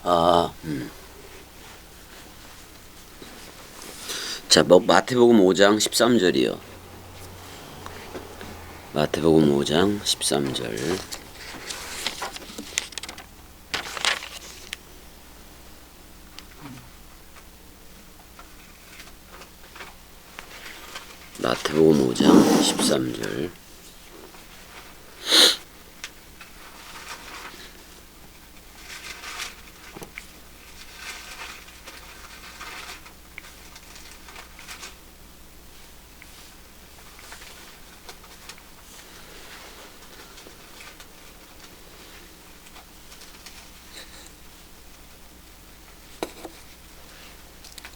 아, 자, 마태복음 5장 13절이요. 마태복음 5장 13절. 마태복음 5장 13절.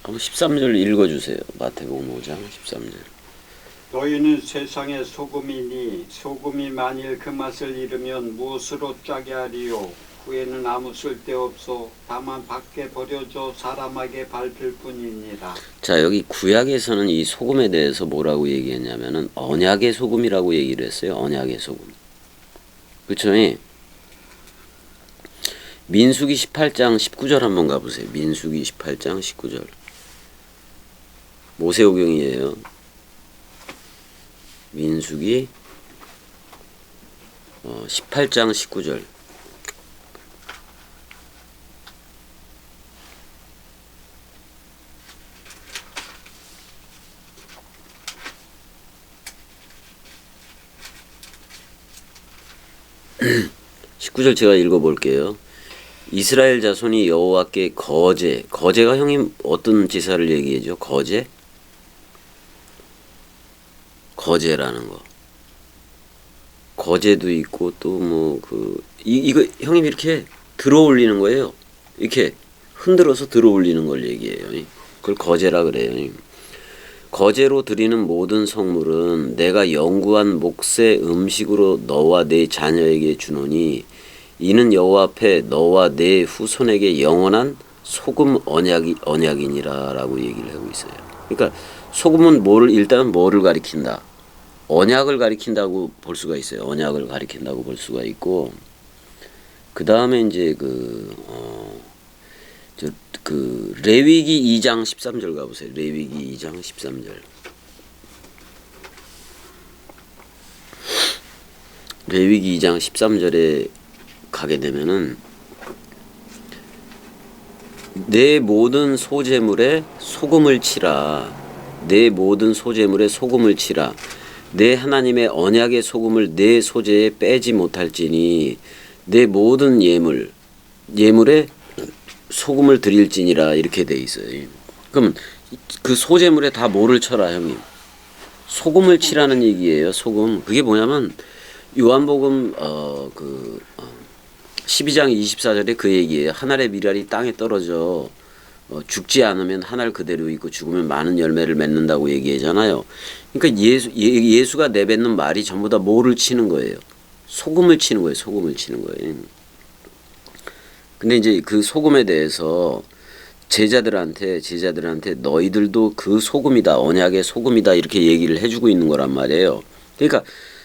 한번 13절 읽어주세요. 마태복음 5장 13절. 너희는 세상의 소금이니 소금이 만일 그 맛을 잃으면 무엇으로 짜게 하리요. 후에는 아무 쓸데없어 다만 밖에 버려져 사람에게 밟힐 뿐이니라. 자, 여기 구약에서는 이 소금에 대해서 뭐라고 얘기했냐면은 언약의 소금이라고 얘기를 했어요. 언약의 소금. 그쵸? 민수기 18장 19절 한번 가보세요. 민수기 18장 19절. 모세오경이에요. 민수기 18장 19절. (19절) 제가 읽어볼게요. 이스라엘 자손이 여호와께 거제가 형님 어떤 제사를 얘기해죠? 거제라는 거. 거제도 있고 또 뭐 이거 형님 이렇게 들어 올리는 거예요. 이렇게 흔들어서 들어 올리는 걸 얘기해요. 그걸 거제라 그래요. 거제로 드리는 모든 성물은 내가 영구한 몫의 음식으로 너와 네 자녀에게 주노니 이는 여호와 앞에 너와 네 후손에게 영원한 소금 언약이니라라고 얘기를 하고 있어요. 그러니까 소금은 일단 뭐를 가리킨다? 언약을 가리킨다고 볼 수가 있어요. 언약을 가리킨다고 볼 수가 있고, 그 다음에 이제 레위기 2장 13절 가보세요. 레위기 2장 13절. 레위기 2장 13절에 가게 되면은 내 모든 소재물에 소금을 치라. 내 모든 소재물에 소금을 치라. 내 하나님의 언약의 소금을 내 소재에 빼지 못할지니 내 모든 예물에 소금을 드릴지니라 이렇게 돼 있어요. 그럼 그 소재물에 다 뭐를 쳐라 형님? 소금을 치라는 얘기예요. 소금. 그게 뭐냐면 요한복음 12장 24절에 그 얘기예요. 한 알의 밀알이 땅에 떨어져 죽지 않으면 한 알 그대로 있고 죽으면 많은 열매를 맺는다고 얘기하잖아요. 그러니까 예수가 내뱉는 말이 전부 다 뭐를 치는 거예요? 소금을 치는 거예요. 소금을 치는 거예요. 근데 이제 그 소금에 대해서 제자들한테 너희들도 그 소금이다, 언약의 소금이다 이렇게 얘기를 해주고 있는 거란 말이에요. 그러니까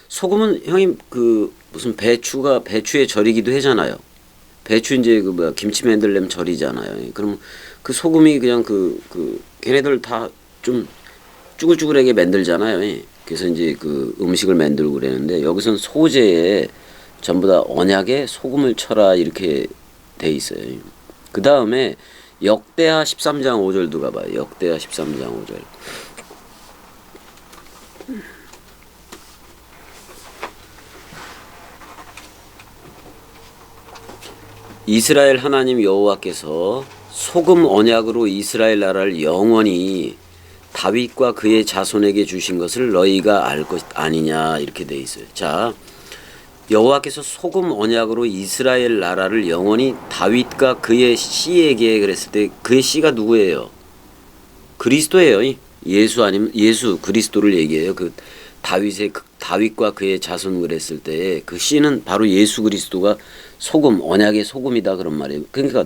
소금은 형님 무슨 배추의 절이기도 하잖아요. 배추 이제 김치 만들려면 절이잖아요. 그럼 그 소금이 그냥 걔네들 다 좀 쭈글쭈글하게 만들잖아요. 그래서 이제 그 음식을 만들고 그러는데 여기서는 소재에 전부 다 언약에 소금을 쳐라 이렇게 돼 있어요. 그 다음에 역대하 13장 5절도 가봐요. 역대하 13장 5절. 이스라엘 하나님 여호와께서 소금 언약으로 이스라엘 나라를 영원히 다윗과 그의 자손에게 주신 것을 너희가 알 것 아니냐 이렇게 돼 있어요. 자, 여호와께서 소금 언약으로 이스라엘 나라를 영원히 다윗과 그의 씨에게 그랬을 때 그의 씨가 누구예요? 그리스도예요. 예수 그리스도를 얘기해요. 다윗과 그의 자손 그랬을 때 그 씨는 바로 예수 그리스도가 소금 언약의 소금이다 그런 말이에요. 그러니까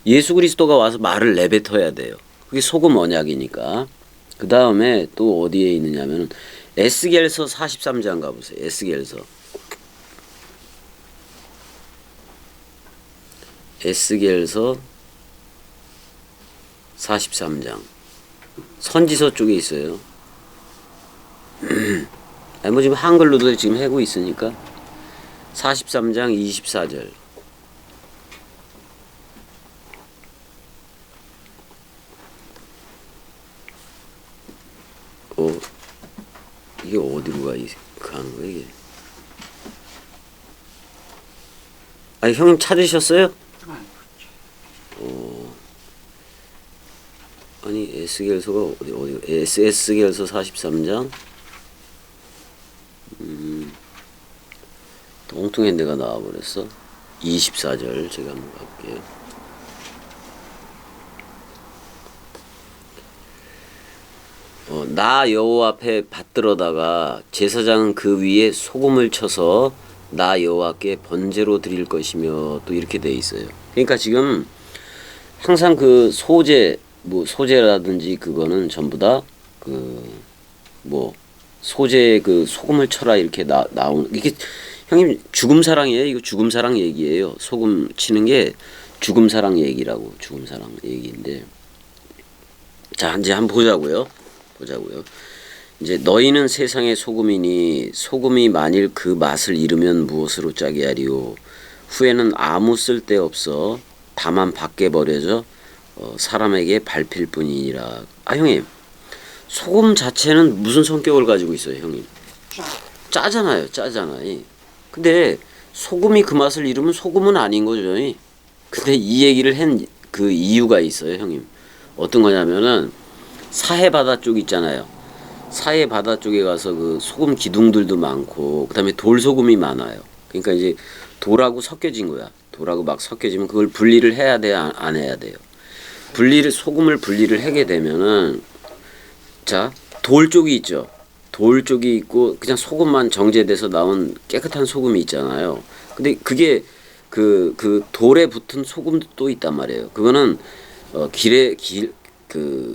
예수 그리스도가 와서 말을 내뱉어야 돼요. 그게 소금 언약이니까. 그 다음에 또 어디에 있느냐면 에스겔서 43장 가보세요. 에스겔서 43장. 선지서 쪽에 있어요. 아니 뭐 지금 한글로도 지금 하고 있으니까 43장 24절. 이게 어디로 가는 거야 이게? 아니 형님 찾으셨어요? 아니 에스겔서가 어디 에스겔서 43장. 엉뚱한 데가 나와버렸어. 24절 제가 한번 가볼게요. 나 여호와 앞에 받들어다가 제사장은 그 위에 소금을 쳐서 나 여호와께 번제로 드릴 것이며 또 이렇게 돼 있어요. 그러니까 지금 항상 그 소제 뭐 소제라든지 그거는 전부 다 그 뭐 소제 그 소금을 쳐라 이렇게 나온 이게 형님 죽음 사랑이에요. 이거 죽음 사랑 얘기예요. 소금 치는 게 죽음 사랑 얘기라고 죽음 사랑 얘기인데 자 이제 한번 보자고요. 이제 너희는 세상의 소금이니 소금이 만일 그 맛을 잃으면 무엇으로 짜게 하리요. 후에는 아무 쓸데 없어 다만 밖에 버려져 사람에게 밟힐 뿐이니라. 아 형님 소금 자체는 무슨 성격을 가지고 있어요 형님? 짜잖아요. 근데 소금이 그 맛을 잃으면 소금은 아닌 거죠. 근데 이 얘기를 한 그 이유가 있어요 형님. 어떤 거냐면은 사해 바다 쪽 있잖아요. 사해 바다 쪽에 가서 그 소금 기둥들도 많고 그다음에 돌소금이 많아요. 그러니까 이제 돌하고 섞여진 거야. 돌하고 막 섞여지면 그걸 분리를 해야 돼요, 안 해야 돼요. 소금을 분리를 하게 되면은 자, 돌 쪽이 있죠. 돌 쪽이 있고 그냥 소금만 정제돼서 나온 깨끗한 소금이 있잖아요. 근데 그게 그 돌에 붙은 소금도 또 있단 말이에요. 그거는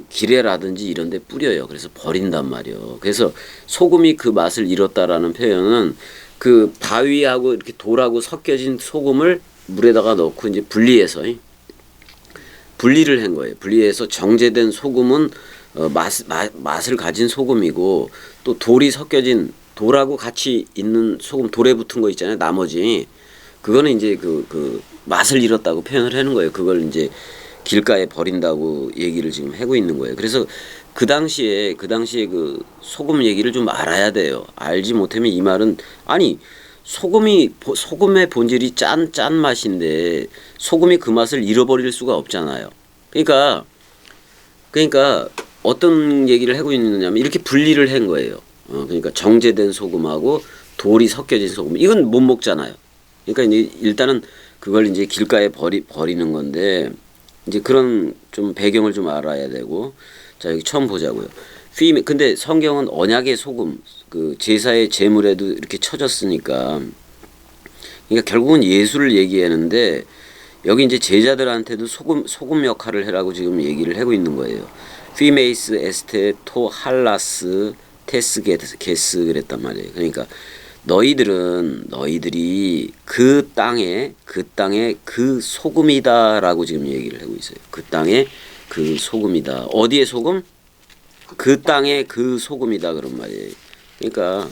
기레라든지 이런 데 뿌려요. 그래서 버린단 말이에요. 그래서 소금이 그 맛을 잃었다라는 표현은 그 바위하고 이렇게 돌하고 섞여진 소금을 물에다가 넣고 이제 분리를 한 거예요. 분리해서 정제된 소금은 맛을 가진 소금이고 또 돌이 섞여진 돌하고 같이 있는 소금 돌에 붙은 거 있잖아요. 나머지 그거는 이제 그 맛을 잃었다고 표현을 하는 거예요. 그걸 이제 길가에 버린다고 얘기를 지금 하고 있는 거예요. 그래서 그 당시에 그 소금 얘기를 좀 알아야 돼요. 알지 못하면 이 말은 아니 소금의 본질이 짠 맛인데 소금이 그 맛을 잃어버릴 수가 없잖아요. 그러니까 어떤 얘기를 하고 있느냐면 이렇게 분리를 한 거예요. 그러니까 정제된 소금하고 돌이 섞여진 소금 이건 못 먹잖아요. 그러니까 이제 일단은 그걸 이제 길가에 버리는 건데 이제 그런 좀 배경을 좀 알아야 되고 자 여기 처음 보자고요. 근데 성경은 언약의 소금 그 제사의 제물에도 이렇게 쳐졌으니까 그러니까 결국은 예수를 얘기하는데 여기 이제 제자들한테도 소금 역할을 해라고 지금 얘기를 하고 있는 거예요. 피메이스 에스테 토 할라스 테스 게스 그랬단 말이에요. 그러니까 너희들이 그 땅에 그 소금이다라고 지금 얘기를 하고 있어요. 그 땅에 그 소금이다. 어디의 소금? 그 땅에 그 소금이다 그런 말이에요. 그러니까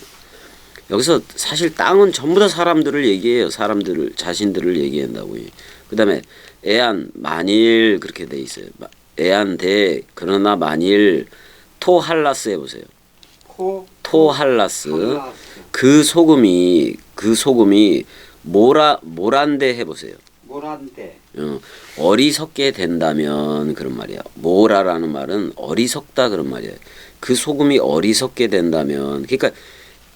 여기서 사실 땅은 전부 다 사람들을 얘기해요. 사람들을 자신들을 얘기한다고요. 그다음에 애안 만일 그렇게 돼 있어요. 애안 대 그러나 만일 토할라스 해보세요. 토할라스 그 소금이 모란데 해보세요. 모란데 어리석게 된다면 그런 말이야. 모라라는 말은 어리석다 그런 말이야. 그 소금이 어리석게 된다면 그러니까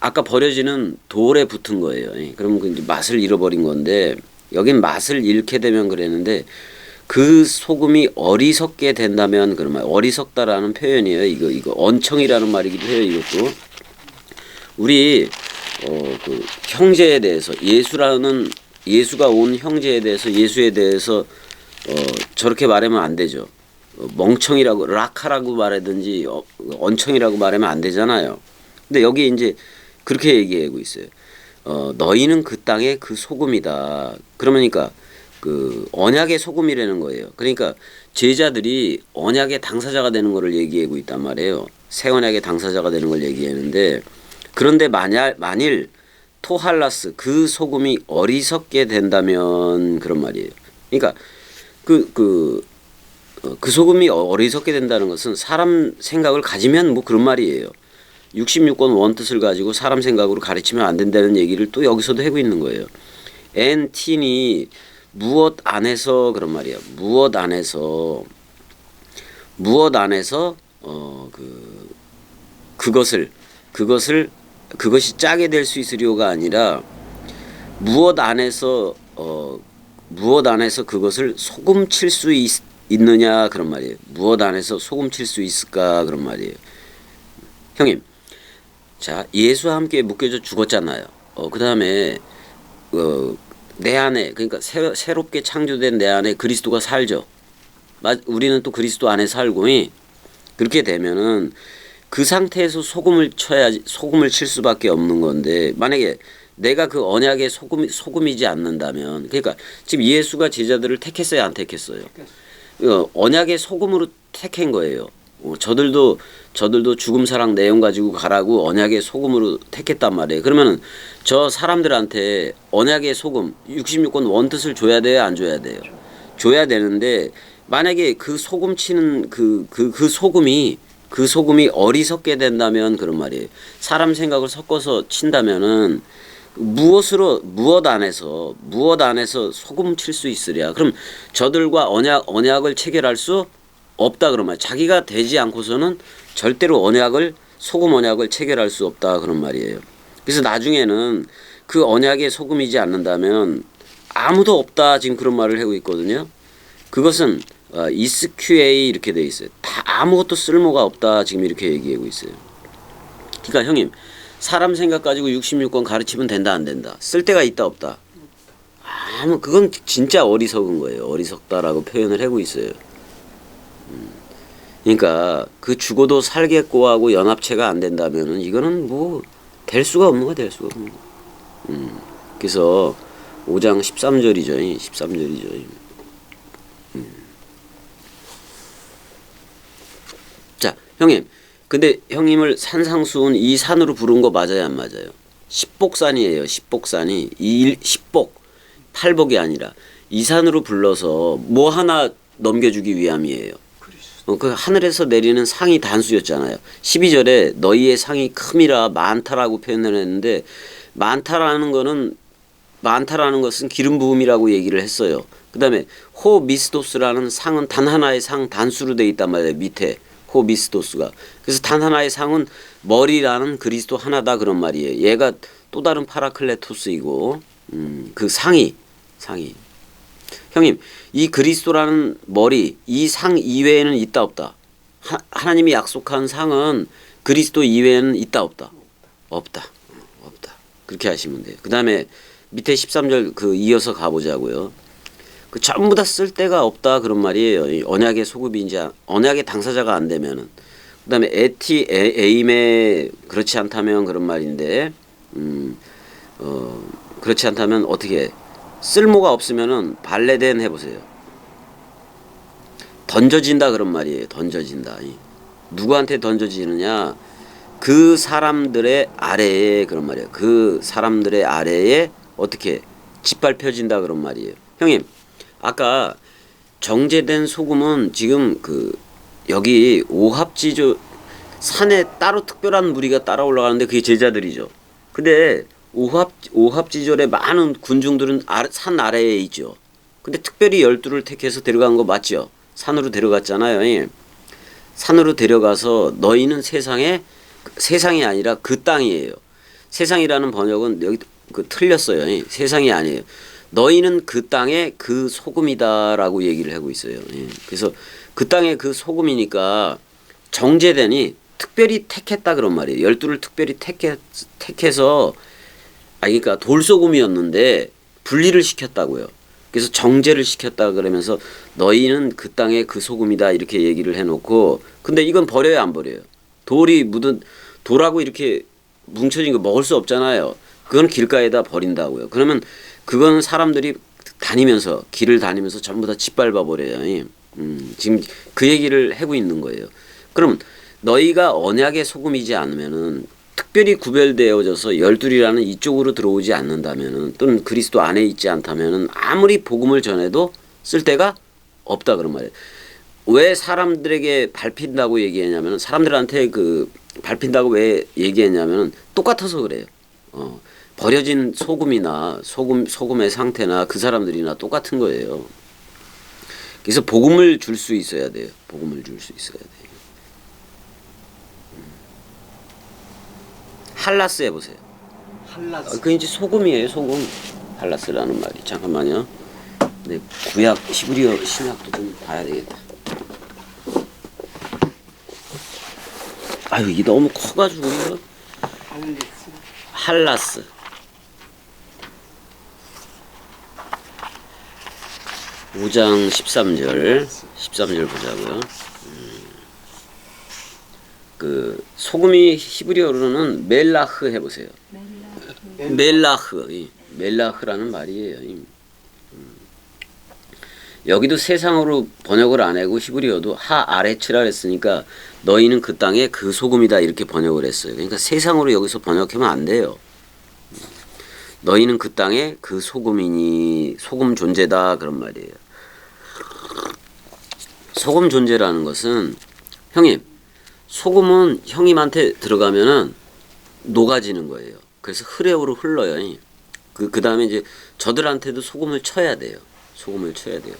아까 버려지는 돌에 붙은 거예요. 그러면 그 이제 맛을 잃어버린 건데 여긴 맛을 잃게 되면 그랬는데 그 소금이 어리석게 된다면 그런 말. 어리석다라는 표현이에요. 이거 언청이라는 말이기도 해요. 이것도 우리 그 형제에 대해서 예수가 온 형제에 대해서 예수에 대해서 저렇게 말하면 안 되죠. 멍청이라고 라카라고 말하든지 언청이라고 말하면 안 되잖아요. 근데 여기 이제 그렇게 얘기하고 있어요. 너희는 그 땅의 그 소금이다. 그러니까 그 언약의 소금이라는 거예요. 그러니까 제자들이 언약의 당사자가 되는 것을 얘기하고 있단 말이에요. 새 언약의 당사자가 되는 걸 얘기하는데, 그런데 만일 토할라스 그 소금이 어리석게 된다면 그런 말이에요. 그러니까 그 소금이 어리석게 된다는 것은 사람 생각을 가지면 뭐 그런 말이에요. 66권 원뜻을 가지고 사람 생각으로 가르치면 안 된다는 얘기를 또 여기서도 하고 있는 거예요. 엔틴이 무엇 안에서 그런 말이야. 무엇 안에서 그것이 짜게 될 수 있으려가 아니라 무엇 안에서 그것을 소금칠 수 있느냐 그런 말이에요. 무엇 안에서 소금칠 수 있을까 그런 말이에요. 형님, 자 예수와 함께 묶여져 죽었잖아요. 그 다음에 내 안에, 그러니까 새롭게 창조된 내 안에 그리스도가 살죠. 우리는 또 그리스도 안에 살고, 그렇게 되면은 그 상태에서 소금을 칠 수밖에 없는 건데, 만약에 내가 그 언약의 소금이지 않는다면, 그러니까 지금 예수가 제자들을 택했어요, 안 택했어요? 언약의 소금으로 택한 거예요. 저들도 죽음 사랑 내용 가지고 가라고 언약의 소금으로 택했단 말이에요. 그러면은 저 사람들한테 언약의 소금 66권 원뜻을 줘야 돼요, 안 줘야 돼요? 줘야 되는데, 만약에 그 소금 치는 그 소금이 어리석게 된다면 그런 말이에요. 사람 생각을 섞어서 친다면은 무엇 안에서 소금 칠 수 있으랴. 그럼 저들과 언약을 체결할 수 없다 그런 말. 자기가 되지 않고서는 절대로 소금 언약을 체결할 수 없다 그런 말이에요. 그래서 나중에는 그 언약의 소금이지 않는다면 아무도 없다 지금 그런 말을 하고 있거든요. 그것은 이스QA 이렇게 돼 있어요. 다 아무것도 쓸모가 없다 지금 이렇게 얘기하고 있어요. 그러니까 형님, 사람 생각 가지고 66권 가르치면 된다 안 된다? 쓸데가 있다 없다? 그건 진짜 어리석은 거예요. 어리석다라고 표현을 하고 있어요. 그러니까 그 죽어도 살겠고하고 연합체가 안 된다면은 이거는 뭐 될 수가 없는 거야, 될 수가 없는 거. 그래서 5장 13절이죠. 13절이죠. 자, 형님. 근데 형님을 산상수훈 이 산으로 부른 거 맞아요, 안 맞아요? 십복산이에요. 십복산이 십복, 팔복이 아니라 이 산으로 불러서 뭐 하나 넘겨주기 위함이에요. 그 하늘에서 내리는 상이 단수였잖아요. 12절에 너희의 상이 큼이라 많다라고 표현을 했는데, 많다라는 것은 기름 부음이라고 얘기를 했어요. 그 다음에 호미스도스라는 상은 단 하나의 상 단수로 돼 있단 말이에요. 밑에 호미스도스가. 그래서 단 하나의 상은 머리라는 그리스도 하나다 그런 말이에요. 얘가 또 다른 파라클레토스이고, 그 상이 형님, 이 그리스도라는 머리, 이 상 이외에는 있다 없다? 하나님이 약속한 상은 그리스도 이외에는 있다 없다? 없다. 그렇게 하시면 돼요. 그 다음에 밑에 13절 이어서 가보자고요. 그 전부 다 쓸데가 없다 그런 말이에요. 언약의 소급인지 언약의 당사자가 안 되면은. 그 다음에 에임에 그렇지 않다면 그런 말인데, 그렇지 않다면 어떻게 쓸모가 없으면은 발레덴 해보세요. 던져진다 그런 말이에요. 던져진다. 누구한테 던져지느냐? 그 사람들의 아래에 그런 말이에요. 그 사람들의 아래에 어떻게 짓밟혀진다 그런 말이에요. 형님, 아까 정제된 소금은 지금 여기 오합지조 산에 따로 특별한 무리가 따라 올라가는데 그게 제자들이죠. 근데 오합지졸의 많은 군중들은 산 아래에 있죠. 근데 특별히 12를 택해서 데려간 거 맞죠? 산으로 데려갔잖아요. 산으로 데려가서 너희는 세상이 아니라 그 땅이에요. 세상이라는 번역은 여기 틀렸어요. 세상이 아니에요. 너희는 그 땅의 그 소금이다라고 얘기를 하고 있어요. 그래서 그 땅의 그 소금이니까 정제되니 특별히 택했다 그런 말이에요. 12를 특별히 택해서 그러니까 돌소금이었는데 분리를 시켰다고요. 그래서 정제를 시켰다 그러면서 너희는 그 땅의 그 소금이다 이렇게 얘기를 해놓고, 근데 이건 버려요, 안 버려요? 돌하고 이렇게 뭉쳐진 거 먹을 수 없잖아요. 그건 길가에다 버린다고요. 그러면 그건 사람들이 다니면서 길을 다니면서 전부 다 짓밟아 버려요. 지금 그 얘기를 하고 있는 거예요. 그럼 너희가 언약의 소금이지 않으면은 특별히 구별되어져서 열둘이라는 이쪽으로 들어오지 않는다면은 또는 그리스도 안에 있지 않다면은 아무리 복음을 전해도 쓸데가 없다 그런 말이에요. 왜 사람들에게 밟힌다고 얘기했냐면은 사람들한테 그 밟힌다고 왜 얘기했냐면은 똑같아서 그래요. 버려진 소금이나 소금의 상태나 그 사람들이나 똑같은 거예요. 그래서 복음을 줄 수 있어야 돼요. 복음을 줄 수 있어야 돼요. 할라스 해보세요. 할라스. 그 이제 소금이에요. 소금. 할라스라는 말이. 잠깐만요. 네, 구약 히브리어 신약도 좀 봐야 되겠다. 아유, 이게 너무 커가지고 이거. 할라스. 오 장 13절 보자고요. 그 소금이 히브리어로는 멜라흐 해보세요. 멜라흐라는 말이에요. 여기도 세상으로 번역을 안 하고 히브리어도 하아레츠라 했으니까 너희는 그 땅에 그 소금이다 이렇게 번역을 했어요. 그러니까 세상으로 여기서 번역하면 안 돼요. 너희는 그 땅에 그 소금이니 소금 존재다 그런 말이에요. 소금 존재라는 것은 형님 소금은 형님한테 들어가면은 녹아지는 거예요. 그래서 흐레오로 흘러요. 그 다음에 이제 저들한테도 소금을 쳐야 돼요. 소금을 쳐야 돼요.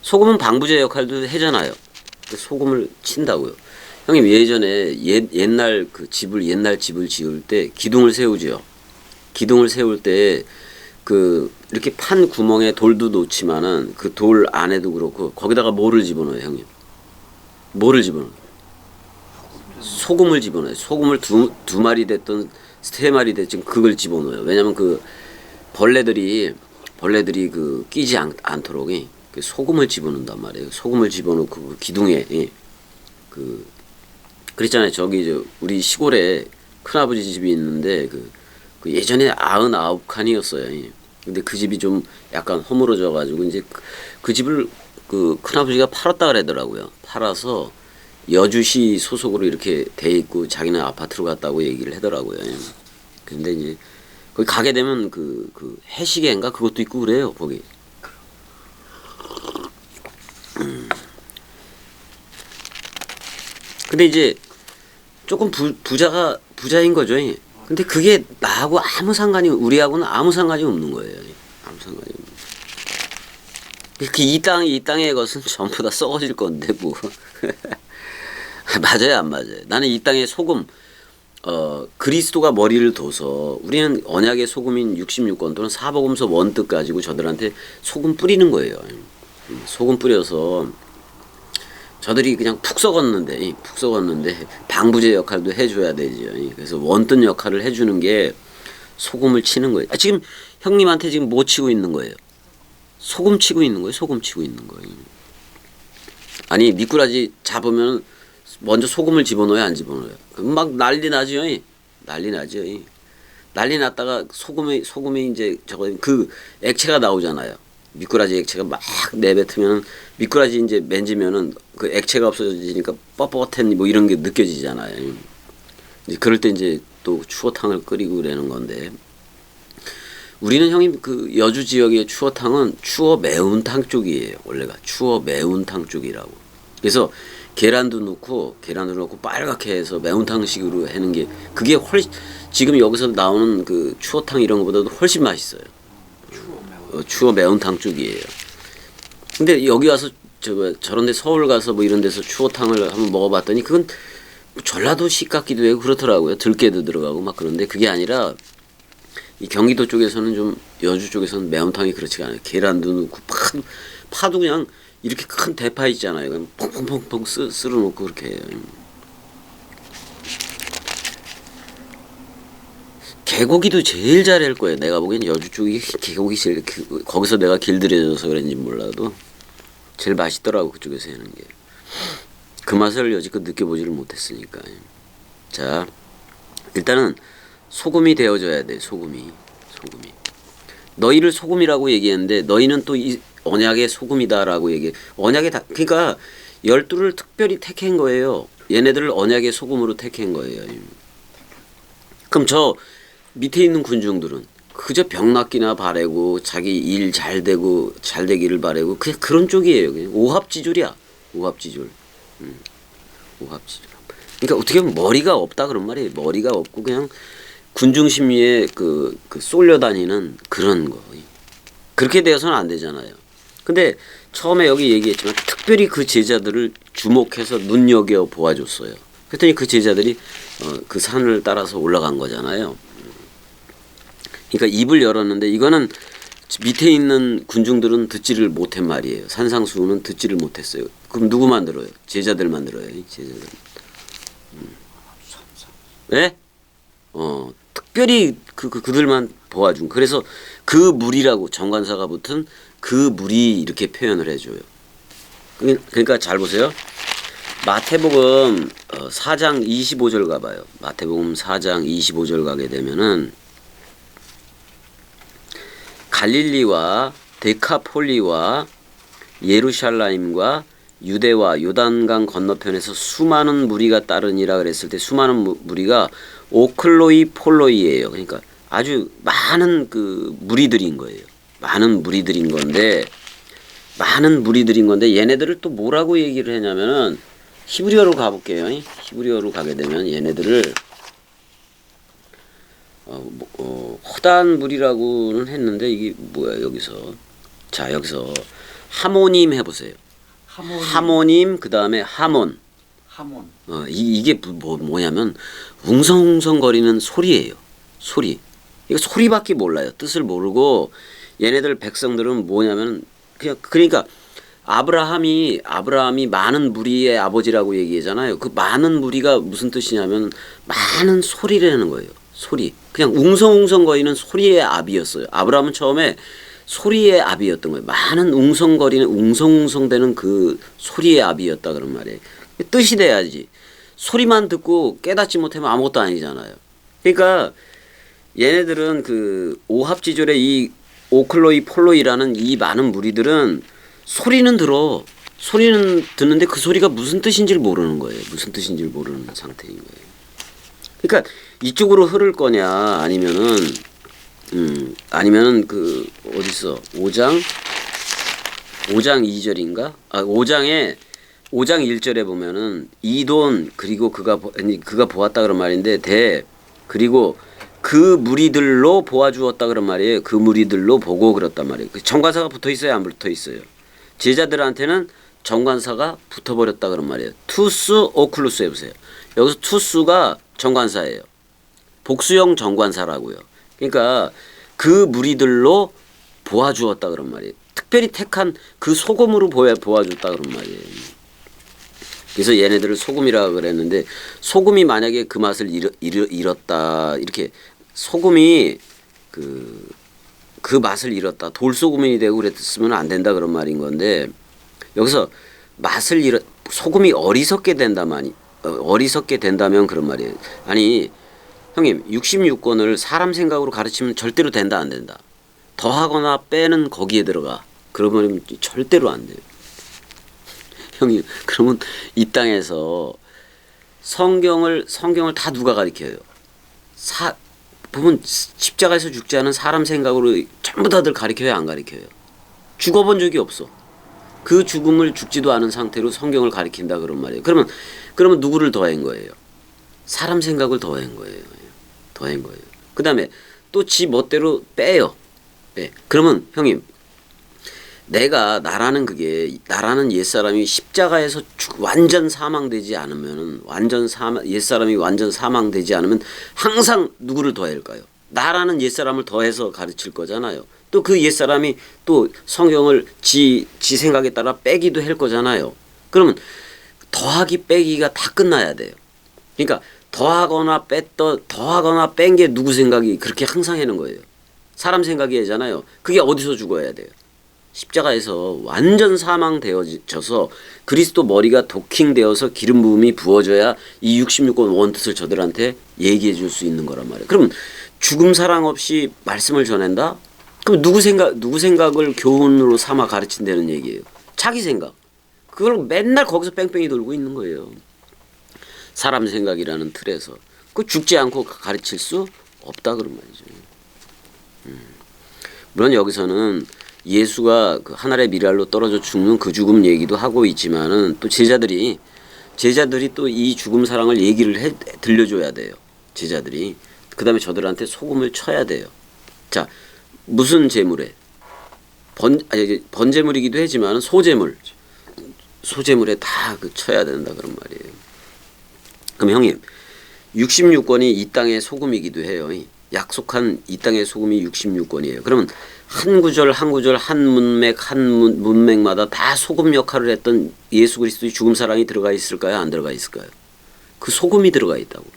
소금은 방부제 역할도 하잖아요. 소금을 친다고요. 형님 예전에 옛날 집을 지을 때 기둥을 세우죠. 기둥을 세울 때 그 이렇게 판 구멍에 돌도 놓지만은 그 돌 안에도 그렇고 거기다가 뭐를 집어넣어요, 형님? 뭐를 집어넣어요? 소금을 집어넣어요. 소금을 두 마리 됐든 세 마리 됐든 그걸 집어넣어요. 왜냐면 그 벌레들이 그 끼지 않도록 그 소금을 집어넣는단 말이에요. 소금을 집어넣고 그 기둥에 그 그랬잖아요. 저기 우리 시골에 큰아버지 집이 있는데 그 예전에 99칸이었어요. 근데 그 집이 좀 약간 허물어져 가지고 이제 그 집을 그 큰아버지가 팔았다 그러더라고요. 팔아서 여주시 소속으로 이렇게 돼 있고 자기는 아파트로 갔다고 얘기를 하더라고요. 근데 이제 거기 가게 되면 그 해시계인가 그것도 있고 그래요. 거기. 근데 이제 조금 부자인 거죠. 근데 그게 나하고 우리하고는 아무 상관이 없는 거예요. 아무 상관이 없는 거예요. 이 땅의 것은 전부 다 썩어질 건데 뭐. 맞아요, 안 맞아요? 나는 이 땅의 소금, 그리스도가 머리를 둬서 우리는 언약의 소금인 66권 또는 사복음서 원뜻 가지고 저들한테 소금 뿌리는 거예요. 소금 뿌려서 저들이 그냥 푹 썩었는데 방부제 역할도 해줘야 되죠. 그래서 원뜻 역할을 해주는 게 소금을 치는 거예요. 지금 형님한테 지금 뭐 치고 있는 거예요? 소금 치고 있는 거예요. 소금 치고 있는 거예요. 아니 미꾸라지 잡으면 먼저 소금을 집어넣어요, 안 집어넣어요? 그럼 막 난리 나죠. 난리 나죠. 난리 났다가 소금이 이제 그 액체가 나오잖아요. 미꾸라지 액체가 막 내뱉으면 미꾸라지 이제 만지면은 그 액체가 없어지니까 뻣뻣한 뭐 이런 게 느껴지잖아요. 이제 그럴 때 이제 또 추어탕을 끓이고 그러는 건데 우리는 형님 그 여주 지역의 추어탕은 추어 매운탕 쪽이에요. 원래가 추어 매운탕 쪽이라고. 그래서 계란도 넣고 빨갛게 해서 매운탕식으로 하는 게 그게 훨씬 지금 여기서 나오는 그 추어탕 이런 것보다도 훨씬 맛있어요. 추어 매운탕 쪽이에요. 근데 여기 와서 저런데 서울 가서 뭐 이런 데서 추어탕을 한번 먹어봤더니 그건 전라도식 같기도 하고 그렇더라고요. 들깨도 들어가고 막 그런데 그게 아니라 이 경기도 쪽에서는 좀 여주 쪽에서는 매운탕이 그렇지가 않아요. 계란도 넣고 파도 그냥 이렇게 큰 대파 있잖아요. 그냥 퐁퐁퐁 쓸어 놓고 그렇게 해요. 개고기도 제일 잘할 거예요. 내가 보기엔 여주 쪽이 개고기 제일 거기서 내가 길들여져서 그런지 몰라도 제일 맛있더라고 그쪽에서 하는 게. 그 맛을 여지껏 느껴보지를 못했으니까. 자, 일단은 소금이 되어져야 돼. 소금이. 너희를 소금이라고 얘기했는데 너희는 또 이 언약의 소금이다라고 얘기해. 언약의 다 그러니까 12를 특별히 택한 거예요. 얘네들을 언약의 소금으로 택한 거예요. 그럼 저 밑에 있는 군중들은 그저 병 낫기나 바라고 자기 일 잘 되고 잘 되기를 바라고 그냥 그런 쪽이에요. 그냥 오합지졸이야. 오합지졸. 오합지졸. 그러니까 어떻게 보면 머리가 없다 그런 말이에요. 머리가 없고 그냥 군중 심리에 쏠려 다니는 그런 거. 그렇게 되어서는 안 되잖아요. 근데 처음에 여기 얘기했지만 특별히 그 제자들을 주목해서 눈여겨 보아줬어요. 그랬더니 그 제자들이 그 산을 따라서 올라간 거잖아요. 그러니까 입을 열었는데 이거는 밑에 있는 군중들은 듣지를 못한 말이에요. 산상수훈은 듣지를 못했어요. 그럼 누구만 들어요? 제자들만 들어요. 제자들. 네? 특별히 그들만 보아준. 그래서 그 무리라고 정관사가 붙은 그 무리 이렇게 표현을 해줘요. 그러니까 잘 보세요. 마태복음 4장 25절 가봐요. 마태복음 4장 25절 가게 되면은 갈릴리와 데카폴리와 예루살렘과 유대와 요단강 건너편에서 수많은 무리가 따르니라 그랬을 때 수많은 무리가 오클로이 폴로이예요. 그러니까 아주 많은 그 무리들인 거예요. 많은 무리들인 건데 얘네들을 또 뭐라고 얘기를 했냐면은 히브리어로 가볼게요. 히브리어로 가게 되면 얘네들을 허다한 무리라고는 했는데 이게 뭐야 여기서. 자 여기서 하모님 해보세요. 하모님 그 다음에 하몬. 이게 뭐냐면 웅성웅성거리는 소리예요. 소리. 이거 소리밖에 몰라요. 뜻을 모르고 얘네들 백성들은 뭐냐면 그러니까 아브라함이 많은 무리의 아버지라고 얘기하잖아요. 그 많은 무리가 무슨 뜻이냐면 많은 소리라는 거예요. 소리. 그냥 웅성웅성거리는 소리의 아비였어요. 아브라함은 처음에 소리의 아비였던 거예요. 많은 웅성거리는 웅성웅성대는 그 소리의 아비였다 그런 말이에요. 뜻이 돼야지. 소리만 듣고 깨닫지 못하면 아무것도 아니잖아요. 그러니까 얘네들은 그 오합지졸의 이 오클로이 폴로이라는 이 많은 무리들은 소리는 듣는데 그 소리가 무슨 뜻인지를 모르는 거예요. 무슨 뜻인지를 모르는 상태인 거예요. 그러니까 이쪽으로 흐를 거냐 아니면은 그 어딨어 5장 2절인가 5장 1절에 보면은 이돈 그리고 그가 보았다 그런 말인데 그리고 그 무리들로 보아주었다 그런 말이에요. 그 무리들로 보고 그랬단 말이에요. 정관사가 붙어 있어요, 안 붙어 있어요? 제자들한테는 정관사가 붙어버렸다 그런 말이에요. 투스 오클루스 해보세요. 여기서 투스가 정관사예요. 복수형 정관사라고요. 그러니까 그 무리들로 보아주었다 그런 말이에요. 특별히 택한 그 소금으로 보아줬다 그런 말이에요. 그래서 얘네들을 소금이라고 그랬는데 소금이 만약에 그 맛을 잃었다 이렇게 소금이 그 맛을 잃었다 돌소금이 되고 그랬으면 안 된다 그런 말인 건데 여기서 소금이 어리석게 된다면 그런 말이에요. 아니 형님 66권을 사람 생각으로 가르치면 절대로 된다 안 된다. 더하거나 빼는 거기에 들어가. 그러면 절대로 안 돼요. 형님 그러면 이 땅에서 성경을 다 누가 가르쳐요? 보면 십자가에서 죽지 않은 사람 생각으로 전부 다들 가르쳐요 안 가르쳐요? 죽어본 적이 없어. 그 죽음을 죽지도 않은 상태로 성경을 가르친다 그런 말이에요. 그러면 누구를 더한 거예요? 사람 생각을 더한 거예요. 그 다음에 또 지 멋대로 빼요. 그러면 형님 나라는 옛사람이 십자가에서 완전 사망되지 않으면 옛사람이 완전 사망되지 않으면 항상 누구를 더해야 할까요? 나라는 옛사람을 더해서 가르칠 거잖아요. 또 그 옛사람이 또 성경을 지 생각에 따라 빼기도 할 거잖아요. 그러면 더하기 빼기가 다 끝나야 돼요. 그러니까 더하거나 뺀 게 누구 생각이 그렇게 항상 하는 거예요. 사람 생각이 하잖아요. 그게 어디서 죽어야 돼요? 십자가에서 완전 사망되어져서 그리스도 머리가 도킹되어서 기름 부음이 부어져야 이 66권 원뜻을 저들한테 얘기해 줄 수 있는 거란 말이에요. 그러면 죽음 사랑 없이 말씀을 전한다? 그럼 누구 생각을 교훈으로 삼아 가르친다는 얘기예요. 자기 생각. 그걸 맨날 거기서 뺑뺑이 돌고 있는 거예요. 사람 생각이라는 틀에서. 그 죽지 않고 가르칠 수 없다 그런 말이죠. 물론 여기서는 예수가 그 하늘의 미랄로 떨어져 죽는 그 죽음 얘기도 하고 있지만은 또 제자들이 또 이 죽음 사랑을 얘기를 들려줘야 돼요. 제자들이. 그 다음에 저들한테 소금을 쳐야 돼요. 자, 무슨 제물에? 번제물이기도 하지만 소제물에 다 그 쳐야 된다 그런 말이에요. 그럼 형님, 66권이 이 땅의 소금이기도 해요. 약속한 이 땅의 소금이 66권이에요. 그러면 한 구절 한 구절 한 문맥마다 다 소금 역할을 했던 예수 그리스도의 죽음 사랑이 들어가 있을까요? 안 들어가 있을까요? 그 소금이 들어가 있다고.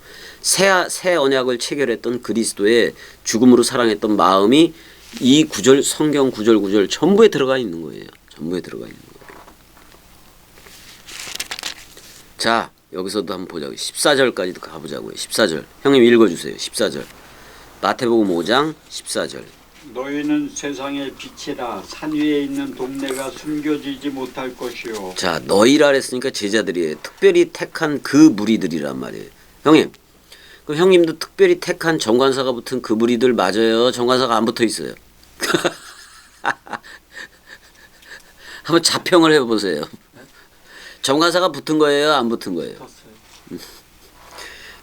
새 언약을 체결했던 그리스도의 죽음으로 사랑했던 마음이 이 구절 성경 구절 전부에 들어가 있는 거예요. 전부에 들어가 있는 거예요. 자, 여기서도 한번 보자고요. 14절까지도 가보자고요. 14절. 형님 읽어주세요. 14절. 마태복음 5장 14절. 너희는 세상의 빛이라. 산 위에 있는 동네가 숨겨지지 못할 것이요. 자, 너희라 그랬으니까 제자들이에요. 특별히 택한 그 무리들이란 말이에요. 형님, 그럼 형님도 특별히 택한 정관사가 붙은 그 무리들 맞아요? 정관사가 안 붙어 있어요. 한번 자평을 해보세요. 정관사가 붙은 거예요? 안 붙은 거예요?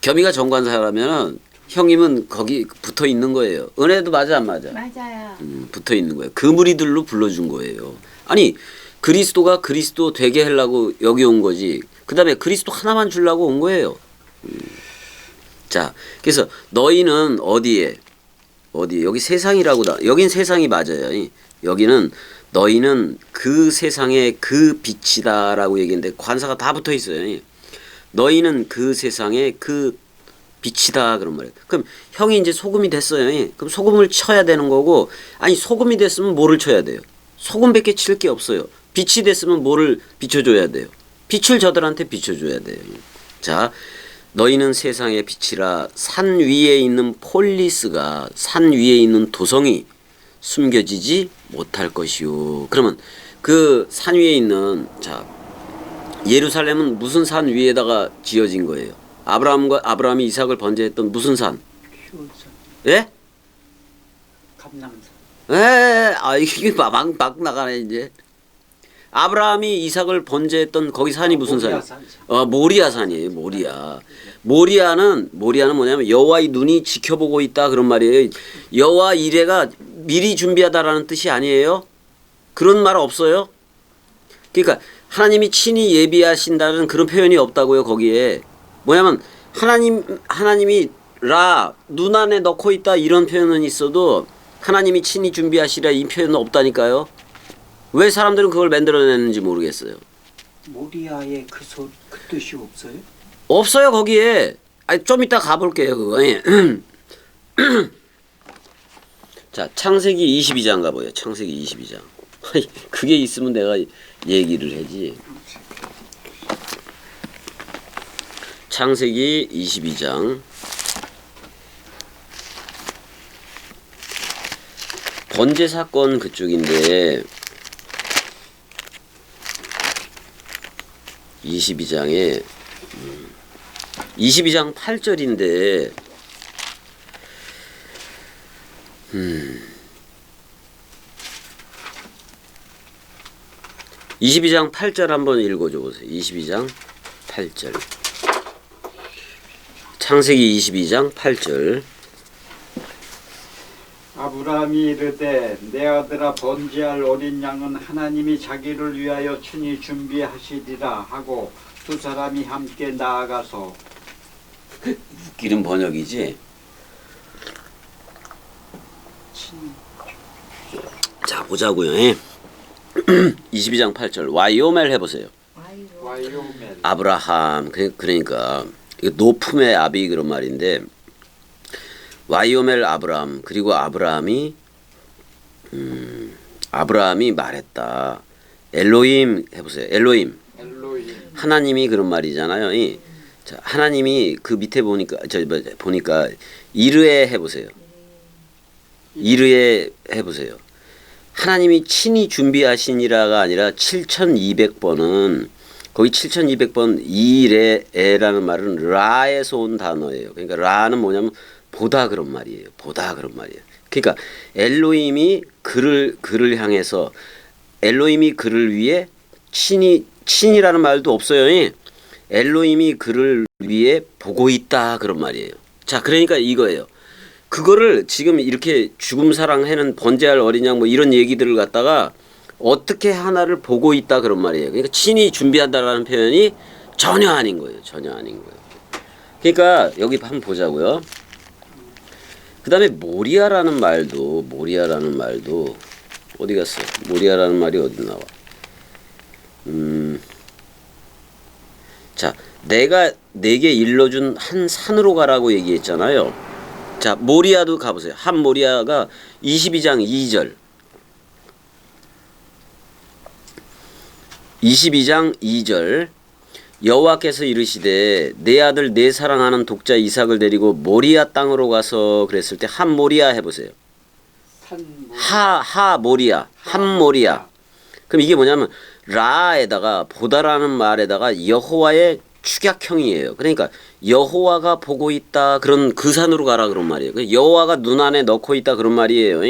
겸이가 정관사라면 형님은 거기 붙어 있는 거예요. 은혜도 맞아 안 맞아? 맞아요. 붙어 있는 거예요. 그 무리들로 불러준 거예요. 아니 그리스도가 그리스도 되게 하려고 여기 온 거지. 그 다음에 그리스도 하나만 주려고 온 거예요. 자, 그래서 너희는 어디에 여기 세상이라고 여긴 세상이 맞아요. 여기는 너희는 그 세상의 그 빛이다라고 얘기했는데 관사가 다 붙어 있어요. 너희는 그 세상의 그 빛이다 그런 말이에요. 그럼 형이 이제 소금이 됐어요. 그럼 소금을 쳐야 되는 거고, 아니 소금이 됐으면 뭐를 쳐야 돼요? 소금밖에 칠 게 없어요. 빛이 됐으면 뭐를 비춰줘야 돼요? 빛을 저들한테 비춰줘야 돼요. 자, 너희는 세상의 빛이라. 산 위에 있는 폴리스가, 산 위에 있는 도성이 숨겨지지 못할 것이요. 그러면 그 산 위에 있는, 자, 예루살렘은 무슨 산 위에다가 지어진 거예요? 아브라함이 이삭을 번제했던 무슨 산? 예? 감남산. 이게 막 나가네 이제. 아브라함이 이삭을 번제했던 거기 산이 무슨 산이에요? 모리아 산이에요. 모리아는 뭐냐면 여호와의 눈이 지켜보고 있다 그런 말이에요. 여호와 이레가 미리 준비하다라는 뜻이 아니에요. 그런 말 없어요. 그러니까 하나님이 친히 예비하신다는 그런 표현이 없다고요. 거기에 뭐냐면 하나님이 눈 안에 넣고 있다 이런 표현은 있어도 하나님이 친히 준비하시라 이 표현은 없다니까요. 왜 사람들은 그걸 만들어내는지 모르겠어요. 모리아의 그 뜻이 없어요? 없어요 거기에. 아니 좀 이따 가볼게요 그거. 자, 창세기 22장 가봐요. 창세기 22장. 그게 있으면 내가 얘기를 하지. 창세기 22장. 번제 사건 그쪽인데 22장에 22장 8절인데 22장 8절 한번 읽어줘 보세요. 22장 8절. 창세기 22장 8절. 아브라함이 이르되 내 아들아 번제할 어린 양은 하나님이 자기를 위하여 친히 준비하시리라 하고 두 사람이 함께 나아가서. 웃기는 번역이지. 자 보자고요. 22장 8절 와이오멜 해보세요. 와이오멜. 아브라함 그러니까 이거 높음의 아비 그런 말인데 와이오멜 아브라함. 그리고 아브라함이 말했다. 엘로힘 해보세요. 엘로힘 하나님이 그런 말이잖아요. 자, 하나님이 그 밑에 보니까 이르에 해보세요. 이르에 해보세요. 하나님이 친히 준비하시니라가 아니라 7200번은 거기 7200번 이레라는 말은 라에서 온 단어예요. 그러니까 라는 뭐냐면 보다 그런 말이에요. 보다 그런 말이에요. 그러니까 엘로힘이 그를 향해서 엘로힘이 그를 위해 친이라는 말도 없어요. 엘로힘이 그를 위해 보고 있다 그런 말이에요. 자, 그러니까 이거예요. 그거를 지금 이렇게 죽음 사랑하는 번제할 어린 양 뭐 이런 얘기들을 갖다가 어떻게 하나를 보고 있다 그런 말이에요. 그러니까 친히 준비한다라는 표현이 전혀 아닌 거예요. 전혀 아닌 거예요. 그러니까 여기 한번 보자고요. 그다음에 모리아라는 말도 어디 갔어? 모리아라는 말이 어디 나와? 자, 내가 내게 일러준 한 산으로 가라고 얘기했잖아요. 자, 모리아도 가보세요. 한 모리아가 22장 2절. 22장 2절. 여호와께서 이르시되 내 아들 내 사랑하는 독자 이삭을 데리고 모리아 땅으로 가서 그랬을 때 한 모리아 해보세요. 하 모리아, 한 모리아. 그럼 이게 뭐냐면 라에다가 보다라는 말에다가 여호와의 축약형이에요. 그러니까 여호와가 보고 있다 그런 그 산으로 가라 그런 말이에요. 여호와가 눈 안에 넣고 있다 그런 말이에요.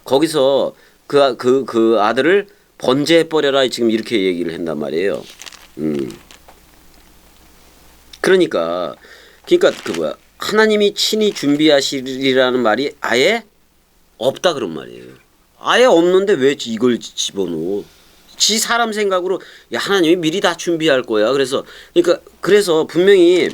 거기서 그 아들을 번제해 버려라 지금 이렇게 얘기를 한단 말이에요. 그러니까 그 뭐야 하나님이 친히 준비하시리라는 말이 아예 없다 그런 말이에요. 아예 없는데 왜 이걸 집어넣어? 지 사람 생각으로 야 하나님이 미리 다 준비할 거야. 그래서 분명히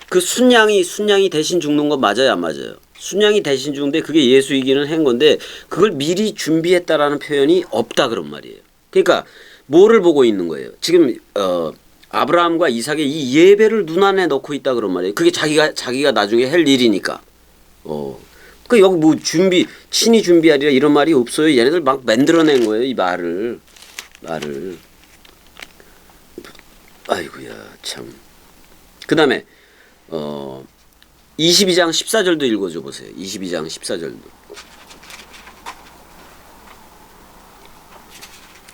그 순양이 대신 죽는 거 맞아요, 안 맞아요? 순양이 대신 죽는데 그게 예수이기는 한 건데 그걸 미리 준비했다라는 표현이 없다 그런 말이에요. 그러니까 뭐를 보고 있는 거예요? 지금 아브라함과 이삭의 이 예배를 눈 안에 넣고 있다 그런 말이에요. 그게 자기가 나중에 할 일이니까. 그 여기 뭐 친히 준비하리라 이런 말이 없어요. 얘네들 막 만들어낸 거예요, 이 말을. 아이고야 참. 그다음에 22장 14절도 읽어줘 보세요. 22장 14절도.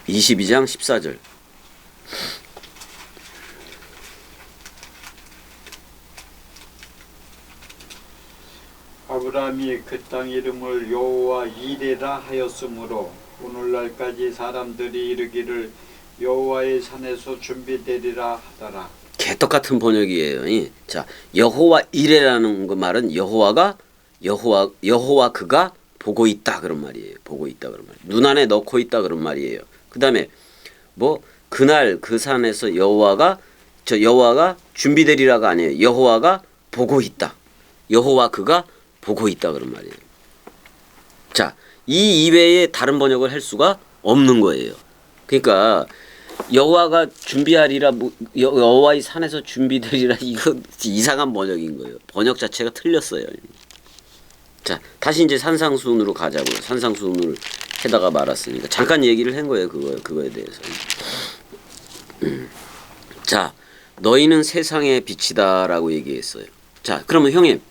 22장 14절. 아브라함이 그 땅 이름을 여호와 이레라 하였으므로 오늘날까지 사람들이 이르기를 여호와의 산에서 준비되리라 하더라. 개떡같은 번역이에요. 자, 여호와 이레라는 그 말은 여호와 그가 보고 있다 그런 말이에요. 보고 있다 그런 말. 눈 안에 넣고 있다 그런 말이에요. 그다음에 뭐 그날 그 산에서 여호와가 준비되리라가 아니에요. 여호와가 보고 있다. 여호와 그가 보고 있다 그런 말이에요. 자, 이 이외에 다른 번역을 할 수가 없는 거예요. 그러니까 여호와가 준비하리라 여호와의 산에서 준비되리라 이거 이상한 번역인 거예요. 번역 자체가 틀렸어요. 자, 다시 이제 산상수훈으로 가자고요. 산상수훈을 해다가 말았으니까 잠깐 얘기를 한 거예요. 그거에 대해서. 자, 너희는 세상의 빛이다라고 얘기했어요. 자, 그러면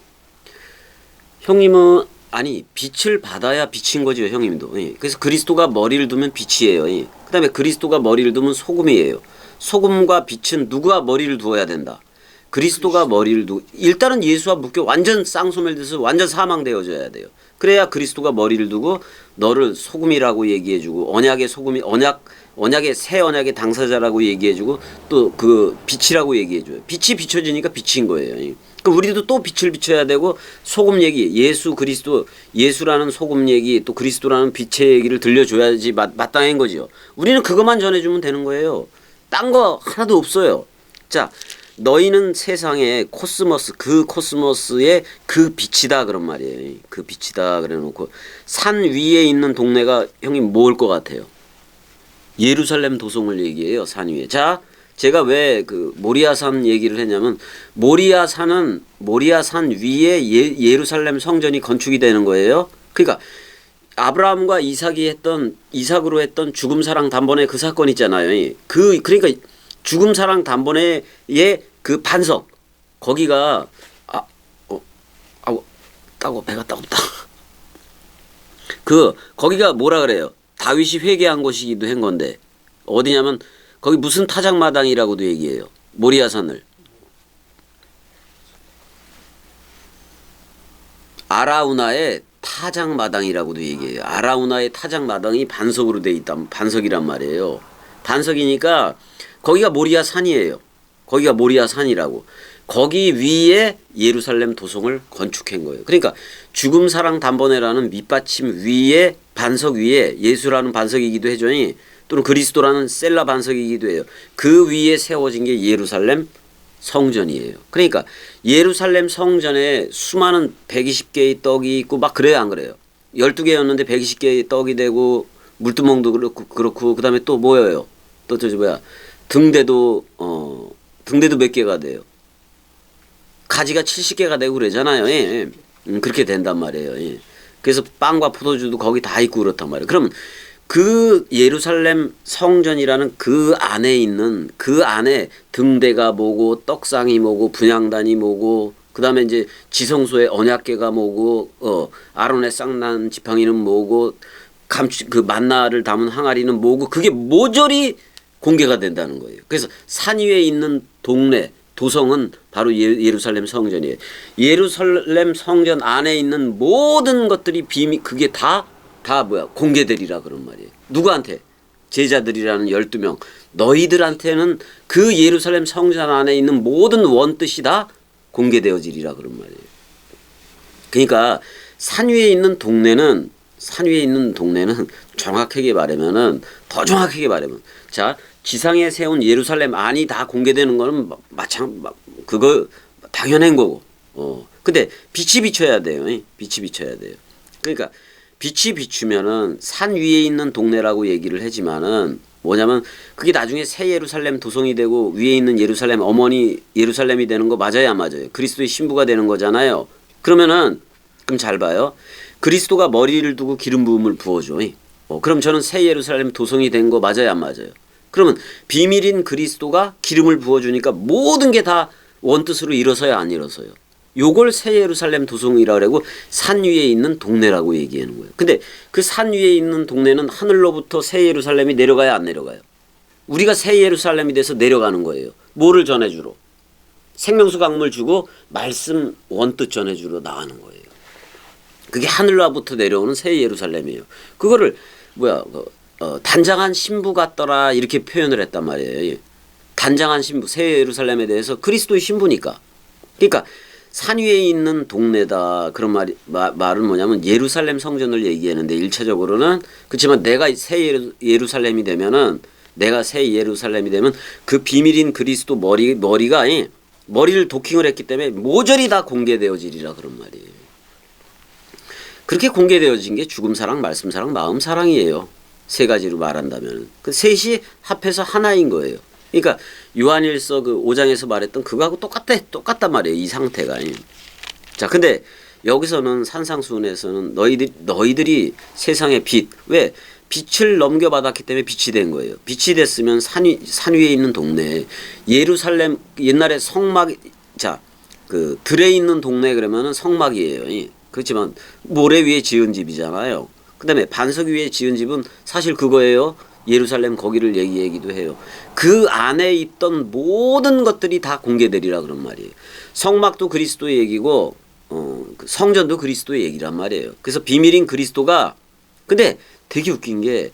형님은 아니 빛을 받아야 빛인 거죠, 형님도. 그래서 그리스도가 머리를 두면 빛이에요. 그다음에 그리스도가 머리를 두면 소금이에요. 소금과 빛은 누가 머리를 두어야 된다. 그리스도가 머리를 일단은 예수와 묶여 완전 쌍소멸돼서 완전 사망되어져야 돼요. 그래야 그리스도가 머리를 두고 너를 소금이라고 얘기해주고 언약의 새 언약의 당사자라고 얘기해주고 또 그 빛이라고 얘기해줘요. 빛이 비춰지니까 빛인 거예요. 그럼 우리도 또 빛을 비춰야 되고 소금 얘기, 예수라는 소금 얘기, 또 그리스도라는 빛의 얘기를 들려줘야지 마땅한 거지요. 우리는 그것만 전해주면 되는 거예요. 딴 거 하나도 없어요. 자, 너희는 세상의 코스모스의 그 빛이다 그런 말이에요. 그 빛이다 그래놓고 산 위에 있는 동네가 형님 뭐일 것 같아요? 예루살렘 도성을 얘기해요. 산 위에. 자, 제가 왜 그 모리아산 얘기를 했냐면 모리아산 위에 예루살렘 성전이 건축이 되는 거예요. 그러니까 아브라함과 이삭으로 했던 죽음 사랑 단번에 그 사건 있잖아요. 그러니까 죽음 사랑 단번에의 그 반석 거기가 따고 배가 따갑다. 거기가 뭐라 그래요? 다윗이 회개한 곳이기도 한 건데 어디냐면 거기 무슨 타작마당이라고도 얘기해요. 모리아산을. 아라우나의 타작마당이라고도 얘기해요. 아라우나의 타작마당이 반석으로 돼 있다. 반석이란 말이에요. 반석이니까 거기가 모리아산이에요. 거기가 모리아산이라고. 거기 위에 예루살렘 도성을 건축한 거예요. 그러니까 죽음 사랑 단번에라는 밑받침 위에 반석 위에 예수라는 반석이기도 해죠. 또는 그리스도라는 셀라 반석이기도 해요. 그 위에 세워진 게 예루살렘 성전이에요. 그러니까 예루살렘 성전에 수많은 120개의 떡이 있고 막 그래요, 안 그래요? 12개였는데 120개의 떡이 되고 물두멍도 그렇고 그다음에 또 뭐예요? 또 저기 뭐야? 등대도 몇 개가 돼요. 가지가 70개가 되고 그러잖아요. 예. 그렇게 된단 말이에요. 예. 그래서 빵과 포도주도 거기 다 있고 그렇단 말이에요. 그러면 그 예루살렘 성전이라는 그 안에 있는 그 안에 등대가 뭐고 떡상이 뭐고 분향단이 뭐고 그다음에 이제 지성소의 언약궤가 뭐고 아론의 쌍난 지팡이는 뭐고 그 만나를 담은 항아리는 뭐고 그게 모조리 공개가 된다는 거예요. 그래서 산 위에 있는 동네 도성은 바로 예루살렘 성전이에요. 예루살렘 성전 안에 있는 모든 것들이 비밀 그게 다 뭐야 공개되리라 그런 말이에요. 누구한테? 제자들이라는 12명. 너희들한테는 그 예루살렘 성전 안에 있는 모든 원뜻이 다 공개되어지리라 그런 말이에요. 그러니까 산 위에 있는 동네는 정확하게 말하면은 더 정확하게 말하면 자 지상에 세운 예루살렘 안이 다 공개되는 거는 그거 당연한 거고. 근데 빛이 비춰야 돼요. 빛이 비춰야 돼요. 그러니까 빛이 비추면은 산 위에 있는 동네라고 얘기를 하지만은 뭐냐면 그게 나중에 새 예루살렘 도성이 되고 위에 있는 예루살렘 어머니 예루살렘이 되는 거 맞아요, 안 맞아요? 그리스도의 신부가 되는 거잖아요. 그러면은 그럼 잘 봐요. 그리스도가 머리를 두고 기름 부음을 부어줘. 그럼 저는 새 예루살렘 도성이 된 거 맞아요, 안 맞아요? 그러면 비밀인 그리스도가 기름을 부어주니까 모든 게 다 원뜻으로 일어서요, 안 일어서요? 요걸 새 예루살렘 도성이라고 그러고 산 위에 있는 동네라고 얘기하는 거예요. 근데 그 산 위에 있는 동네는 하늘로부터 새 예루살렘이 내려가요, 안 내려가요? 우리가 새 예루살렘이 돼서 내려가는 거예요. 뭐를 전해주러? 생명수 강물 주고 말씀 원뜻 전해주러 나가는 거예요. 그게 하늘로부터 내려오는 새 예루살렘이에요. 그거를 단장한 신부 같더라 이렇게 표현을 했단 말이에요. 단장한 신부, 새 예루살렘에 대해서 그리스도의 신부니까. 그러니까 산 위에 있는 동네다 그런 말은 뭐냐면 예루살렘 성전을 얘기하는데 1차적으로는 그렇지만 내가 새 예루살렘이 되면은 내가 새 예루살렘이 되면 그 비밀인 그리스도 머리가 머리를 도킹을 했기 때문에 모조리 다 공개되어지리라 그런 말이에요. 그렇게 공개되어진 게 죽음 사랑, 말씀 사랑, 마음 사랑이에요. 세 가지로 말한다면 그 셋이 합해서 하나인 거예요. 그러니까 요한일서 그 5장에서 말했던 그거하고 똑같단 말이에요. 이 상태가. 자, 근데 여기서는 산상수훈에서는 너희들이 세상의 빛, 왜 빛을 넘겨받았기 때문에 빛이 된 거예요. 빛이 됐으면 산 위에 있는 동네, 예루살렘 옛날에 성막, 그 들에 있는 동네 그러면은 성막이에요. 그렇지만 모래 위에 지은 집이잖아요. 그다음에 반석 위에 지은 집은 사실 그거예요. 예루살렘 거기를 얘기하기도 해요. 그 안에 있던 모든 것들이 다 공개되리라 그런 말이에요. 성막도 그리스도의 얘기고 성전도 그리스도의 얘기란 말이에요. 그래서 비밀인 그리스도가 근데 되게 웃긴 게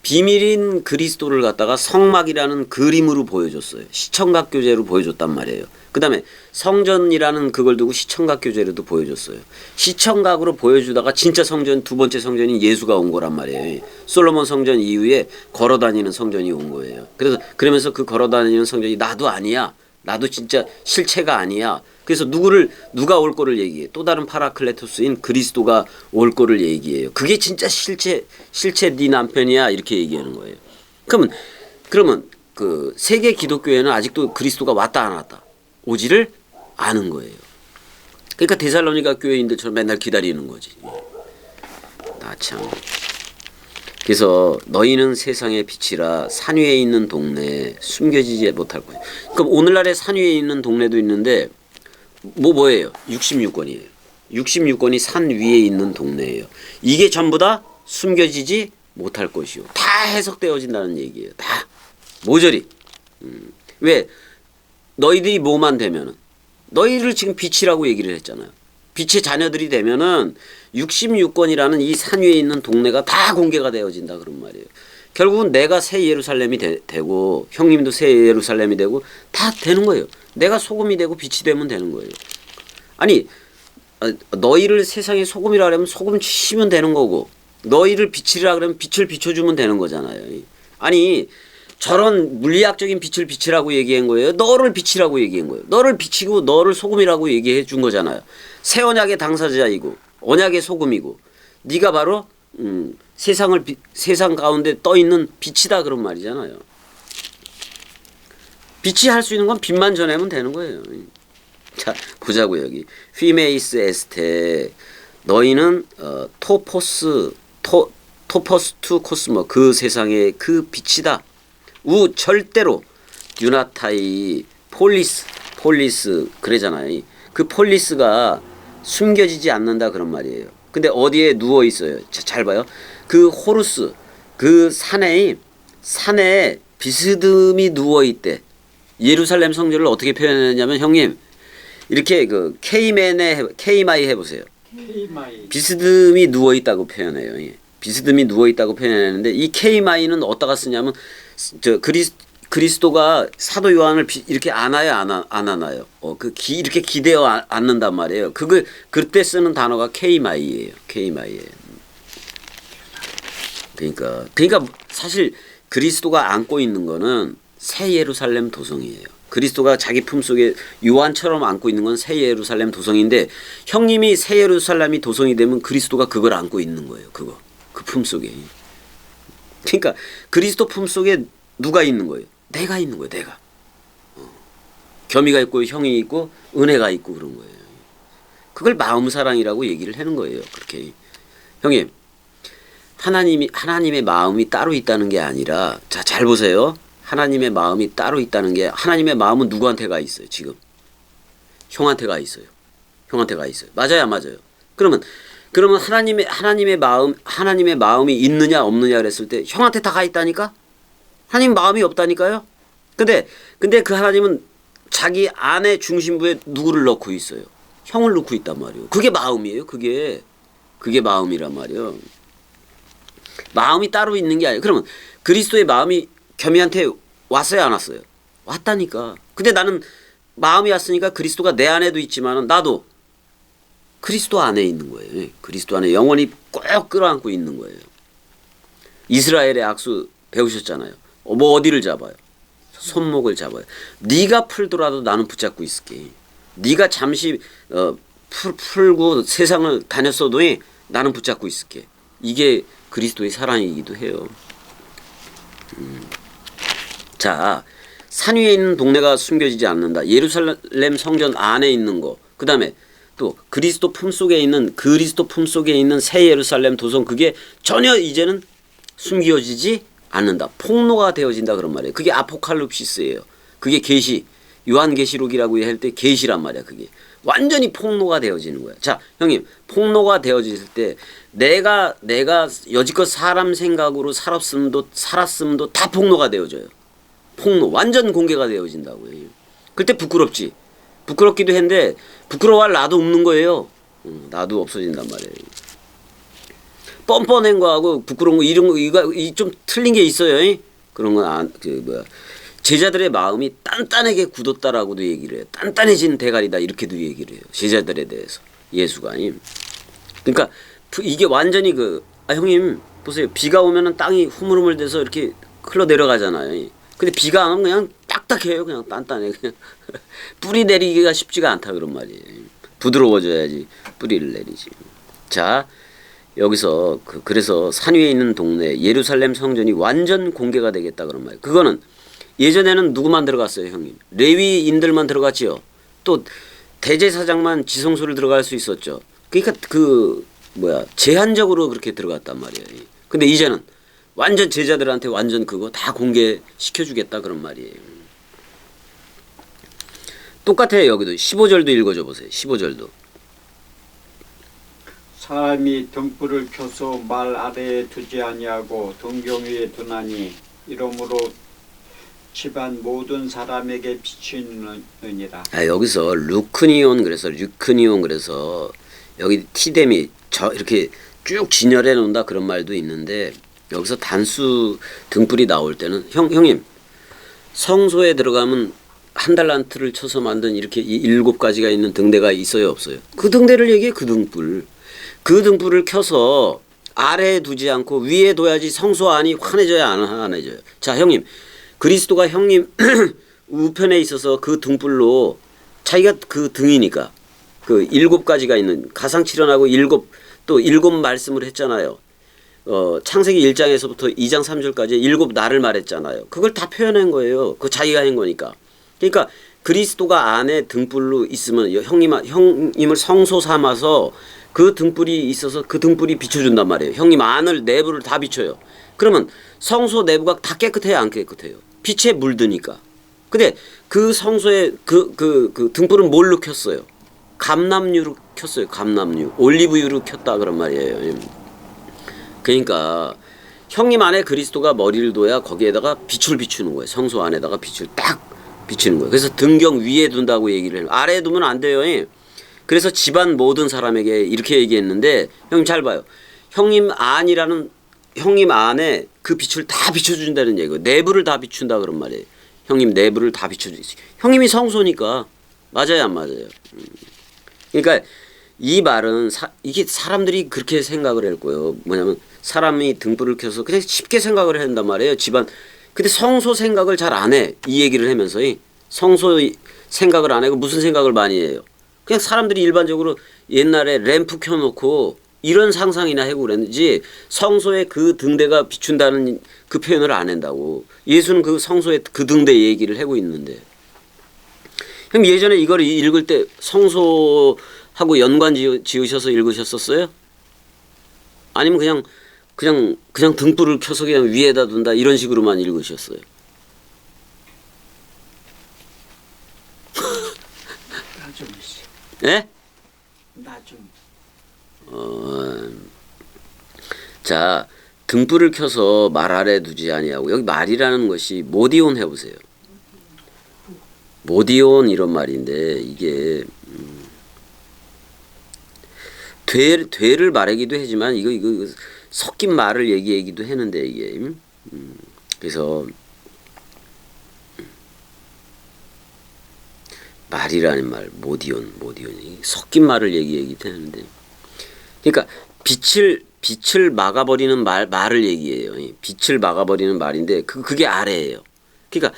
비밀인 그리스도를 갖다가 성막이라는 그림으로 보여줬어요. 시청각 교재로 보여줬단 말이에요. 그 다음에 성전이라는 그걸 두고 시청각 교재로도 보여줬어요. 시청각으로 보여주다가 진짜 성전 두 번째 성전인 예수가 온 거란 말이에요. 솔로몬 성전 이후에 걸어다니는 성전이 온 거예요. 그러면서 그 걸어다니는 성전이 나도 아니야. 나도 진짜 실체가 아니야. 그래서 누가 올 거를 얘기해. 또 다른 파라클레토스인 그리스도가 올 거를 얘기해요. 그게 진짜 실체 네 남편이야 이렇게 얘기하는 거예요. 그러면 그 세계 기독교회는 아직도 그리스도가 왔다 안 왔다 오지를 않은 거예요. 그러니까 데살로니가 교회인들처럼 맨날 기다리는 거지. 나 참. 그래서 너희는 세상의 빛이라 산 위에 있는 동네 숨겨지지 못할 거예요. 그럼 오늘날의 산 위에 있는 동네도 있는데 뭐예요? 66권이에요. 66권이 산 위에 있는 동네예요. 이게 전부 다 숨겨지지 못할 것이요. 다 해석되어진다는 얘기예요. 다 모조리. 왜? 너희들이 뭐만 되면은 너희를 지금 빛이라고 얘기를 했잖아요. 빛의 자녀들이 되면은 66권이라는 이 산 위에 있는 동네가 다 공개가 되어진다 그런 말이에요. 결국은 내가 새 예루살렘이 되고 형님도 새 예루살렘이 되고 다 되는 거예요. 내가 소금이 되고 빛이 되면 되는 거예요. 아니 너희를 세상의 소금이라 그러면 소금 치면 되는 거고 너희를 빛이라 그러면 빛을 비춰주면 되는 거잖아요. 아니 저런 물리학적인 빛을 비치라고 얘기한 거예요. 너를 빛이라고 얘기한 거예요. 너를 비치고 너를 소금이라고 얘기해 준 거잖아요. 새 언약의 당사자이고 언약의 소금이고 네가 바로 세상 가운데 떠 있는 빛이다 그런 말이잖아요. 빛이 할 수 있는 건 빛만 전하면 되는 거예요. 자 보자고요. 여기 피메이스 에스테 너희는 토포스 투 코스모 그 세상의 그 빛이다. 우 절대로 유나타이 폴리스 그래잖아요. 그 폴리스가 숨겨지지 않는다 그런 말이에요. 근데 어디에 누워 있어요? 잘 봐요. 그 호루스 그 산에 비스듬히 누워 있대. 예루살렘 성전을 어떻게 표현했냐면 형님 이렇게 그 케이마이 해보세요. 비스듬히 누워 있다고 표현해요. 예. 비스듬히 누워 있다고 표현하는데 이 케이마이는 어디다가 쓰냐면 저 그리스도가 사도 요한을 이렇게 안아요 안 안아요. 이렇게 기대어 앉는단 말이에요. 그때 쓰는 단어가 케이마이예요. 케이마이예요. 그러니까 사실 그리스도가 안고 있는 거는 새 예루살렘 도성이에요. 그리스도가 자기 품속에 요한처럼 안고 있는 건 새 예루살렘 도성인데 형님이 새 예루살렘이 도성이 되면 그리스도가 그걸 안고 있는 거예요. 그 품속에. 그러니까 그리스도 품속에 누가 있는 거예요? 내가 있는 거예요. 내가. 겸이가 있고 형이 있고 은혜가 있고 그런 거예요. 그걸 마음사랑이라고 얘기를 하는 거예요. 그렇게. 형님 하나님의 마음이 따로 있다는 게 아니라 자, 잘 보세요. 하나님의 마음이 따로 있다는 게 마음은 누구한테 가 있어요? 지금 형한테 가 있어요. 형한테 가 있어요. 맞아요, 안 맞아요? 그러면 하나님의 마음이 있느냐 없느냐 그랬을 때 형한테 다 가 있다니까? 하나님 마음이 없다니까요? 근데 그 하나님은 자기 안에 중심부에 누구를 넣고 있어요? 형을 넣고 있단 말이에요. 그게 마음이에요. 그게 마음이란 말이에요. 마음이 따로 있는 게 아니에요. 그러면 그리스도의 마음이 겸이한테 왔어요, 안 왔어요? 왔다니까. 근데 나는 마음이 왔으니까 그리스도가 내 안에도 있지만 나도 그리스도 안에 있는 거예요. 그리스도 안에 영원히 꼭 끌어안고 있는 거예요. 이스라엘의 악수 배우셨잖아요. 뭐 어디를 잡아요? 손목을 잡아요. 네가 풀더라도 나는 붙잡고 있을게. 네가 잠시 풀고 세상을 다녔어도 나는 붙잡고 있을게. 이게 그리스도의 사랑이기도 해요. 자, 산 위에 있는 동네가 숨겨지지 않는다. 예루살렘 성전 안에 있는 거. 그 다음에 또 그리스도 품속에 있는 새 예루살렘 도성 그게 전혀 이제는 숨겨지지 않는다. 폭로가 되어진다 그런 말이에요. 그게 아포칼립시스예요. 그게 계시, 요한계시록이라고 할 때 계시란 말이야. 그게 완전히 폭로가 되어지는 거야. 자, 형님, 폭로가 되어질 때 내가 여지껏 사람 생각으로 살았음도 다 폭로가 되어져요. 폭로, 완전 공개가 되어진다고요. 그때 부끄럽지. 부끄럽기도 했는데 부끄러워할 나도 없는 거예요. 나도 없어진단 말이에요. 뻔뻔한 거하고 부끄러운 거 이런 거 이거 좀 틀린 게 있어요. 그런 건 제자들의 마음이 단단하게 굳었다라고도 얘기를 해요. 단단해진 대가리다 이렇게도 얘기를 해요. 제자들에 대해서 예수가 그러니까 이게 완전히 형님 보세요. 비가 오면은 땅이 흐물흐물돼서 이렇게 흘러 내려가잖아요. 근데 비가 안 오면 그냥 딱딱해요. 그냥 단단해. 그냥 뿌리 내리기가 쉽지가 않다 그런 말이에요. 부드러워져야지 뿌리를 내리지. 자. 여기서 그래서 산 위에 있는 동네 예루살렘 성전이 완전 공개가 되겠다 그런 말이에요. 그거는 예전에는 누구만 들어갔어요, 형님? 레위인들만 들어갔지요. 또 대제사장만 지성소를 들어갈 수 있었죠. 그러니까 제한적으로 그렇게 들어갔단 말이에요. 근데 이제는 완전 제자들한테 완전 그거 다 공개시켜 주겠다 그런 말이에요. 똑같아요. 여기도 15절도 읽어줘 보세요. 15절도. 사람이 등불을 켜서 말 아래에 두지 아니하고 등경 위에 두나니 이러므로 집안 모든 사람에게 비추느니라. 여기서 루크니온 그래서 류크니온 그래서 여기 티뎀이 저 이렇게 쭉 진열해 놓는다 그런 말도 있는데 여기서 단수 등불이 나올 때는 형님 성소에 들어가면 한 달란트를 쳐서 만든 이렇게 7가지가 있는 등대가 있어요 없어요? 그 등대를 얘기해. 그 등불. 그 등불을 켜서 아래에 두지 않고 위에 둬야지 성소 안이 환해져야 안 환해져요. 자 형님 그리스도가 형님 우편에 있어서 그 등불로 자기가 그 등이니까 그 7가지가 있는 가상칠언하고 7 말씀을 했잖아요. 창세기 1장에서부터 2장 3절까지 7 날을 말했잖아요. 그걸 다 표현한 거예요. 그거 자기가 한 거니까. 그러니까 그리스도가 안에 등불로 있으면 형님을 성소 삼아서 그 등불이 있어서 그 등불이 비춰준단 말이에요. 형님 안을 내부를 다 비춰요. 그러면 성소 내부가 다 깨끗해요 안 깨끗해요? 빛에 물드니까. 근데 그 성소에 그 등불은 뭘로 켰어요? 감람유로 켰어요. 감람유. 올리브유로 켰다 그런 말이에요. 그러니까 형님 안에 그리스도가 머리를 둬야 거기에다가 빛을 비추는 거예요. 성소 안에다가 빛을 딱 비추는 거예요. 그래서 등경 위에 둔다고 얘기를 해요. 아래에 두면 안 돼요. 그래서 집안 모든 사람에게 이렇게 얘기했는데 형님 잘 봐요. 형님 안에 그 빛을 다 비춰준다는 얘기예요. 내부를 다 비춘다 그런 말이에요. 형님 내부를 다 비춰주세요. 형님이 성소니까 맞아요 안 맞아요? 그러니까 이 말은 이게 사람들이 그렇게 생각을 할 거예요. 뭐냐면 사람이 등불을 켜서 그냥 쉽게 생각을 한단 말이에요. 집안. 근데 성소 생각을 잘 안 해. 이 얘기를 하면서 성소 생각을 안 하고 무슨 생각을 많이 해요. 그냥 사람들이 일반적으로 옛날에 램프 켜놓고 이런 상상이나 하고 그랬는지 성소에 그 등대가 비춘다는 그 표현을 안 한다고. 예수는 그 성소에 그 등대 얘기를 하고 있는데. 그럼 예전에 이걸 읽을 때 성소하고 연관 지으셔서 읽으셨었어요? 아니면 그냥 등불을 켜서 그냥 위에다 둔다 이런 식으로만 읽으셨어요? 나중이지. 예? 나중. 자 등불을 켜서 말 아래 두지 아니하고 여기 말이라는 것이 모디온 해보세요. 모디온 이런 말인데 이게 되를 말하기도 하지만 이거 섞인 말을 얘기하기도 하는데 이게 그래서 말이라는 말 모디온이 섞인 말을 얘기하기도 하는데 그러니까 빛을 막아버리는 말을 얘기해요. 빛을 막아버리는 말인데 그게 아래예요. 그러니까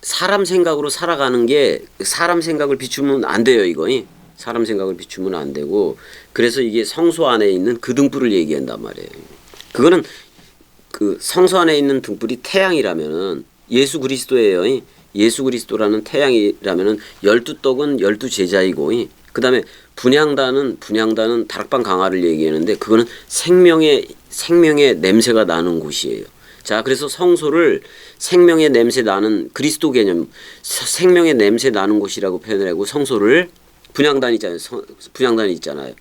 사람 생각으로 살아가는 게 사람 생각을 비추면 안 돼요. 이거 사람 생각을 비추면 안 되고 그래서 이게 성소 안에 있는 그 등불을 얘기한단 말이에요. 그거는 그 성소 안에 있는 등불이 태양이라면은 예수 그리스도예요. 예수 그리스도라는 태양이라면은 12떡은 12제자이고 그 다음에 분향단은 다락방 강화를 얘기하는데 그거는 생명의 냄새가 나는 곳이에요. 자, 그래서 성소를 생명의 냄새 나는 그리스도 개념, 생명의 냄새 나는 곳이라고 표현을 하고 성소를 분향단이 있잖아요.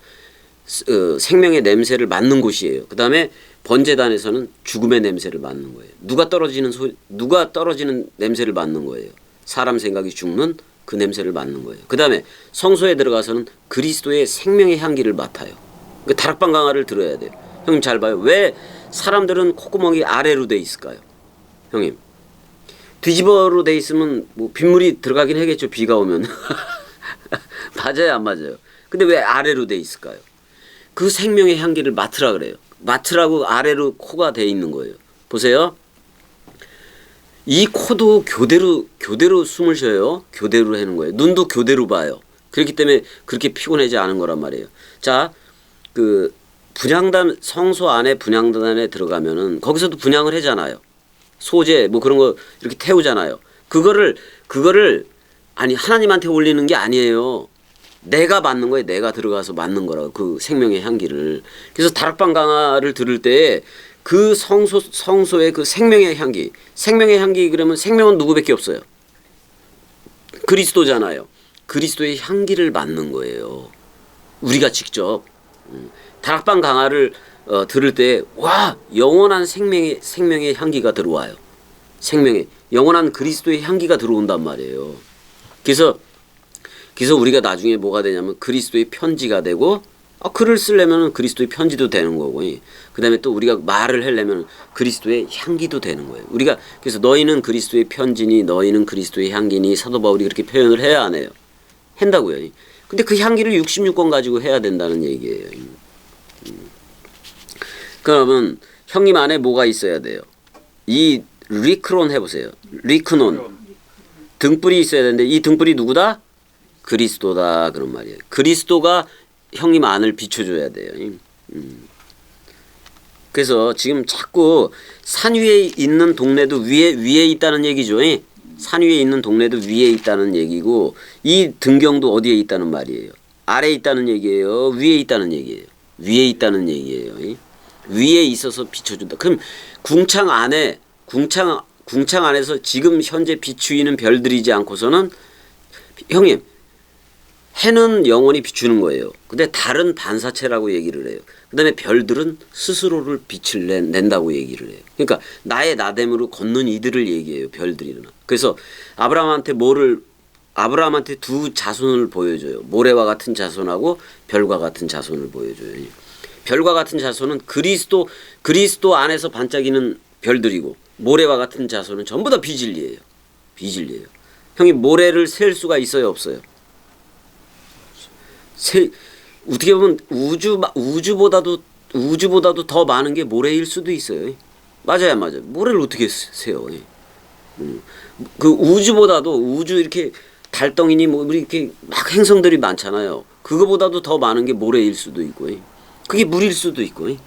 생명의 냄새를 맡는 곳이에요. 그 다음에 번제단에서는 죽음의 냄새를 맡는 거예요. 누가 떨어지는 냄새를 맡는 거예요. 사람 생각이 죽는 그 냄새를 맡는 거예요. 그 다음에 성소에 들어가서는 그리스도의 생명의 향기를 맡아요. 그 다락방 강화를 들어야 돼요. 형님 잘 봐요. 왜 사람들은 콧구멍이 아래로 돼 있을까요? 형님 뒤집어로 돼 있으면 뭐 빗물이 들어가긴 하겠죠. 비가 오면. 맞아요 안 맞아요? 근데 왜 아래로 돼 있을까요? 그 생명의 향기를 맡으라 그래요. 맡으라고 아래로 코가 돼 있는 거예요. 보세요. 이 코도 교대로 숨을 쉬어요. 교대로 하는 거예요. 눈도 교대로 봐요. 그렇기 때문에 그렇게 피곤하지 않은 거란 말이에요. 자, 그 분향단 성소 안에 분향단에 들어가면은 거기서도 분향을 하잖아요. 소재 뭐 그런 거 이렇게 태우잖아요. 그거를 아니 하나님한테 올리는 게 아니에요. 내가 맡는 거예요. 내가 들어가서 맡는 거라고 그 생명의 향기를. 그래서 다락방 강화를 들을 때 그 성소의 그 생명의 향기 그러면 생명은 누구밖에 없어요. 그리스도잖아요. 그리스도의 향기를 맡는 거예요. 우리가 직접. 다락방 강화를 들을 때 와 영원한 생명의 향기가 들어와요. 생명의 영원한 그리스도의 향기가 들어온단 말이에요. 그래서 우리가 나중에 뭐가 되냐면 그리스도의 편지가 되고 글을 쓰려면 그리스도의 편지도 되는 거고 그다음에 또 우리가 말을 하려면 그리스도의 향기도 되는 거예요. 우리가 그래서 너희는 그리스도의 편지니 너희는 그리스도의 향기니 사도 바울이 그렇게 표현을 해야 안 해요. 한다고요. 근데 그 향기를 66권 가지고 해야 된다는 얘기예요. 그러면 형님 안에 뭐가 있어야 돼요? 이 리크론 해보세요. 리크논 등불이 있어야 되는데 이 등불이 누구다? 그리스도다 그런 말이에요. 그리스도가 형님 안을 비춰줘야 돼요. 그래서 지금 자꾸 산 위에 있는 동네도 위에 있다는 얘기죠. 산 위에 있는 동네도 위에 있다는 얘기고 이 등경도 어디에 있다는 말이에요. 아래에 있다는 얘기예요. 위에 있다는 얘기예요. 위에 있다는 얘기예요. 위에 있어서 비춰준다. 그럼 궁창 안에서 지금 현재 비추이는 별들이지 않고서는 형님 해는 영원히 비추는 거예요. 근데 달은 반사체라고 얘기를 해요. 그 다음에 별들은 스스로를 빛을 낸다고 얘기를 해요. 그러니까 나의 나됨으로 걷는 이들을 얘기해요. 별들이나. 그래서 아브라함한테 두 자손을 보여줘요. 모래와 같은 자손하고 별과 같은 자손을 보여줘요. 별과 같은 자손은 그리스도 안에서 반짝이는 별들이고 모래와 같은 자손은 전부 다 비진리예요. 비진리예요. 형이 모래를 셀 수가 있어요, 없어요? 어떻게 보면 우주보다도 더 많은 게 모래일 수도 있어요. 맞아요. 모래를 어떻게 세요? 그 우주 이렇게 달덩이니 뭐 이렇게 막 행성들이 많잖아요. 그거보다도 더 많은 게 모래일 수도 있고, 그게 물일 수도 있고.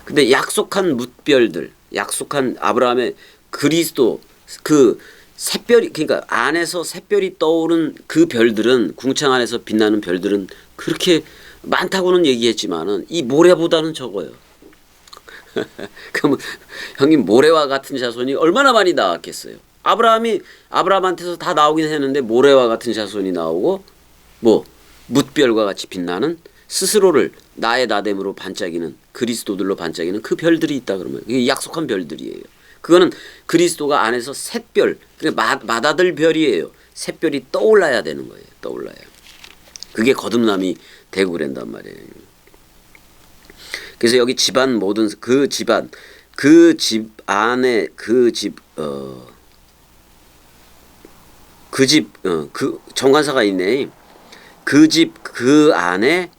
근데 약속한 뭇별들, 약속한 아브라함의 그리스도 그 샛별이 그러니까 안에서 샛별이 떠오른 그 별들은 궁창 안에서 빛나는 별들은 그렇게 많다고는 얘기했지만은 이 모래보다는 적어요. 그럼 형님 모래와 같은 자손이 얼마나 많이 나왔겠어요? 아브라함한테서 다 나오긴 했는데 모래와 같은 자손이 나오고 뭐 뭇별과 같이 빛나는 스스로를 나의 나됨으로 반짝이는 그리스도들로 반짝이는 그 별들이 있다 그러면 이게 약속한 별들이에요. 그거는 그리스도가 안에서 샛별, 맏아들 별이에요. 샛별이 떠올라야 되는 거예요. 떠올라야. 그게 거듭남이 되고 그런단 말이에요. 그래서 여기 집안 모든 그 집 안에 그 정관사가 있네. 그 안에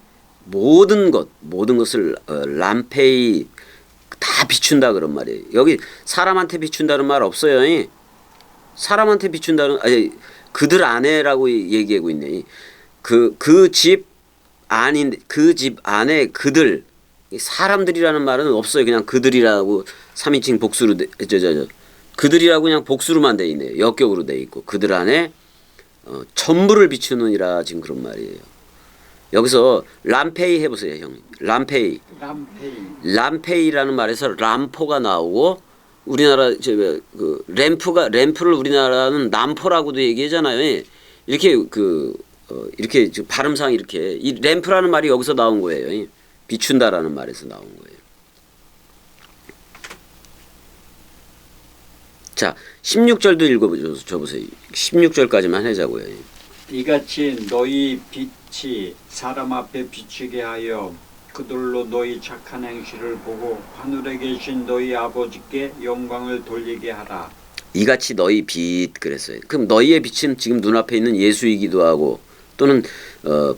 모든 것을 람페이 다 비춘다 그런 말이에요. 여기 사람한테 비춘다는 말 없어요. 사람한테 비춘다는 그들 안에라고 얘기하고 있네. 그 집 안에 그들 사람들이라는 말은 없어요. 그냥 그들이라고 3인칭 복수로 그들이라고 그냥 복수로만 돼 있네요. 역격으로 돼 있고 그들 안에 전부를 비추느니라 지금 그런 말이에요. 여기서 람페이 해보세요, 형님. 람페이라는 말에서 람포가 나오고 우리나라 램프를 우리나라는 남포라고도 얘기하잖아요. 이렇게 이렇게 발음상 이렇게 이 램프라는 말이 여기서 나온 거예요. 비춘다라는 말에서 나온 거예요. 자, 16절도 읽어보세요. 16절까지만 해자고요. 이같이 너희 빛이 사람 앞에 비추게 하여 그들로 너희 착한 행실을 보고 하늘에 계신 너희 아버지께 영광을 돌리게 하라. 이같이 너희 빛 그랬어요. 그럼 너희의 빛은 지금 눈앞에 있는 예수이기도 하고 또는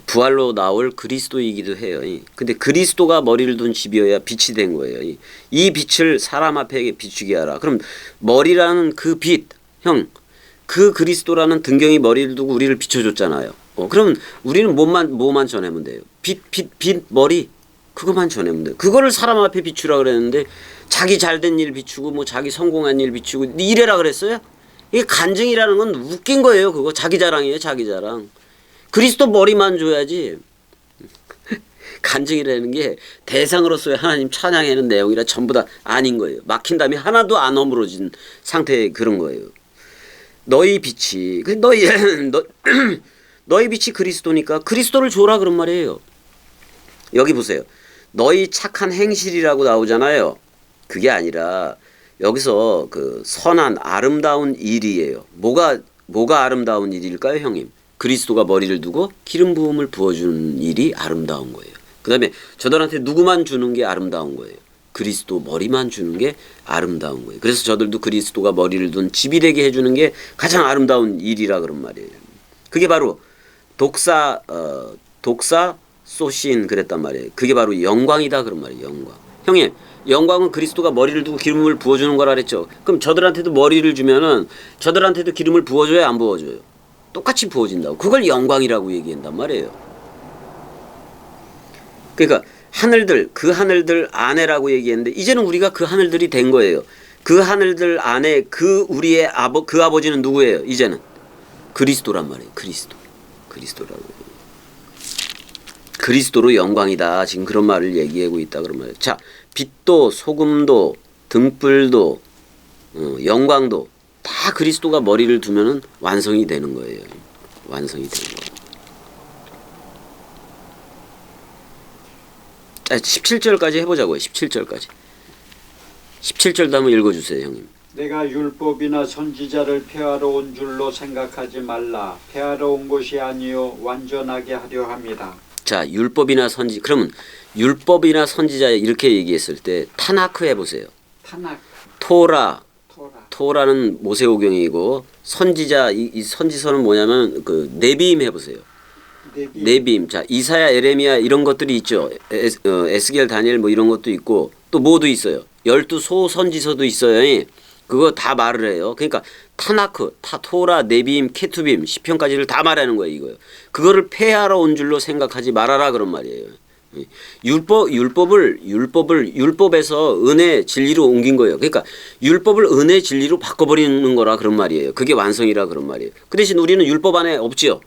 부활로 나올 그리스도이기도 해요. 근데 그리스도가 머리를 둔 집이어야 빛이 된 거예요. 이 빛을 사람 앞에 비추게 하라. 그럼 머리라는 그 빛, 그 그리스도라는 등경이 머리를 두고 우리를 비춰줬잖아요. 그러면 우리는 뭐만 전하면 돼요? 빛, 머리 그것만 전하면 돼요. 그거를 사람 앞에 비추라 그랬는데 자기 잘된 일 비추고 뭐 자기 성공한 일 비추고 이래라 그랬어요? 이게 간증이라는 건 웃긴 거예요. 그거 자기 자랑이에요. 자기 자랑. 그리스도 머리만 줘야지. 간증이라는 게 대상으로서의 하나님 찬양하는 내용이라 전부 다 아닌 거예요. 막힌 다음에 하나도 안 허물어진 상태의 그런 거예요. 너희 빛이 너희 빛이 그리스도니까 그리스도를 줘라 그런 말이에요. 여기 보세요. 너희 착한 행실이라고 나오잖아요. 그게 아니라 여기서 그 선한 아름다운 일이에요. 뭐가 아름다운 일일까요, 형님? 그리스도가 머리를 두고 기름 부음을 부어주는 일이 아름다운 거예요. 그 다음에 저들한테 누구만 주는 게 아름다운 거예요. 그리스도 머리만 주는 게 아름다운 거예요. 그래서 저들도 그리스도가 머리를 둔 집이 되게 해주는 게 가장 아름다운 일이라 그런 말이에요. 그게 바로 독사 소신 그랬단 말이에요. 그게 바로 영광이다 그런 말이에요. 영광. 형님, 영광은 그리스도가 머리를 두고 기름을 부어주는 거라 그랬죠. 그럼 저들한테도 머리를 주면은 저들한테도 기름을 부어줘요, 안 부어줘요? 똑같이 부어진다고. 그걸 영광이라고 얘기한단 말이에요. 그러니까 그 하늘들 안에라고 얘기했는데 이제는 우리가 그 하늘들이 된 거예요. 그 하늘들 안에 우리의 그 아버지는 누구예요? 이제는 그리스도란 말이에요. 그리스도라고. 그리스도로 영광이다. 지금 그런 말을 얘기하고 있다 그런 말이에요. 자, 빛도 소금도 등불도 영광도 다 그리스도가 머리를 두면은 완성이 되는 거예요. 완성이 되는 거예요. 자, 17절까지 해보자고요. 17절까지. 17절도 한번 읽어주세요, 형님. 내가 율법이나 선지자를 폐하러 온 줄로 생각하지 말라. 폐하러 온 것이 아니요 완전하게 하려 함이라. 자, 그러면 율법이나 선지자 이렇게 얘기했을 때 타나크 해보세요. 타낙, 토라는 모세오경이고 선지자 이 선지서는 뭐냐면 그 네비임 해보세요. 네비임. 자, 이사야, 에레미야 이런 것들이 있죠. 에스겔, 다니엘 뭐 이런 것도 있고 또 뭐도 있어요. 12소 선지서도 있어요. 그거 다 말을 해요. 그러니까 타나크, 토라, 네비임, 케투빔, 시편까지를 다 말하는 거예요. 이거요. 그거를 폐하러 온 줄로 생각하지 말아라 그런 말이에요. 율법에서 은혜 진리로 옮긴 거예요. 그러니까 율법을 은혜 진리로 바꿔버리는 거라 그런 말이에요. 그게 완성이라 그런 말이에요. 그 대신 우리는 율법 안에 없지요.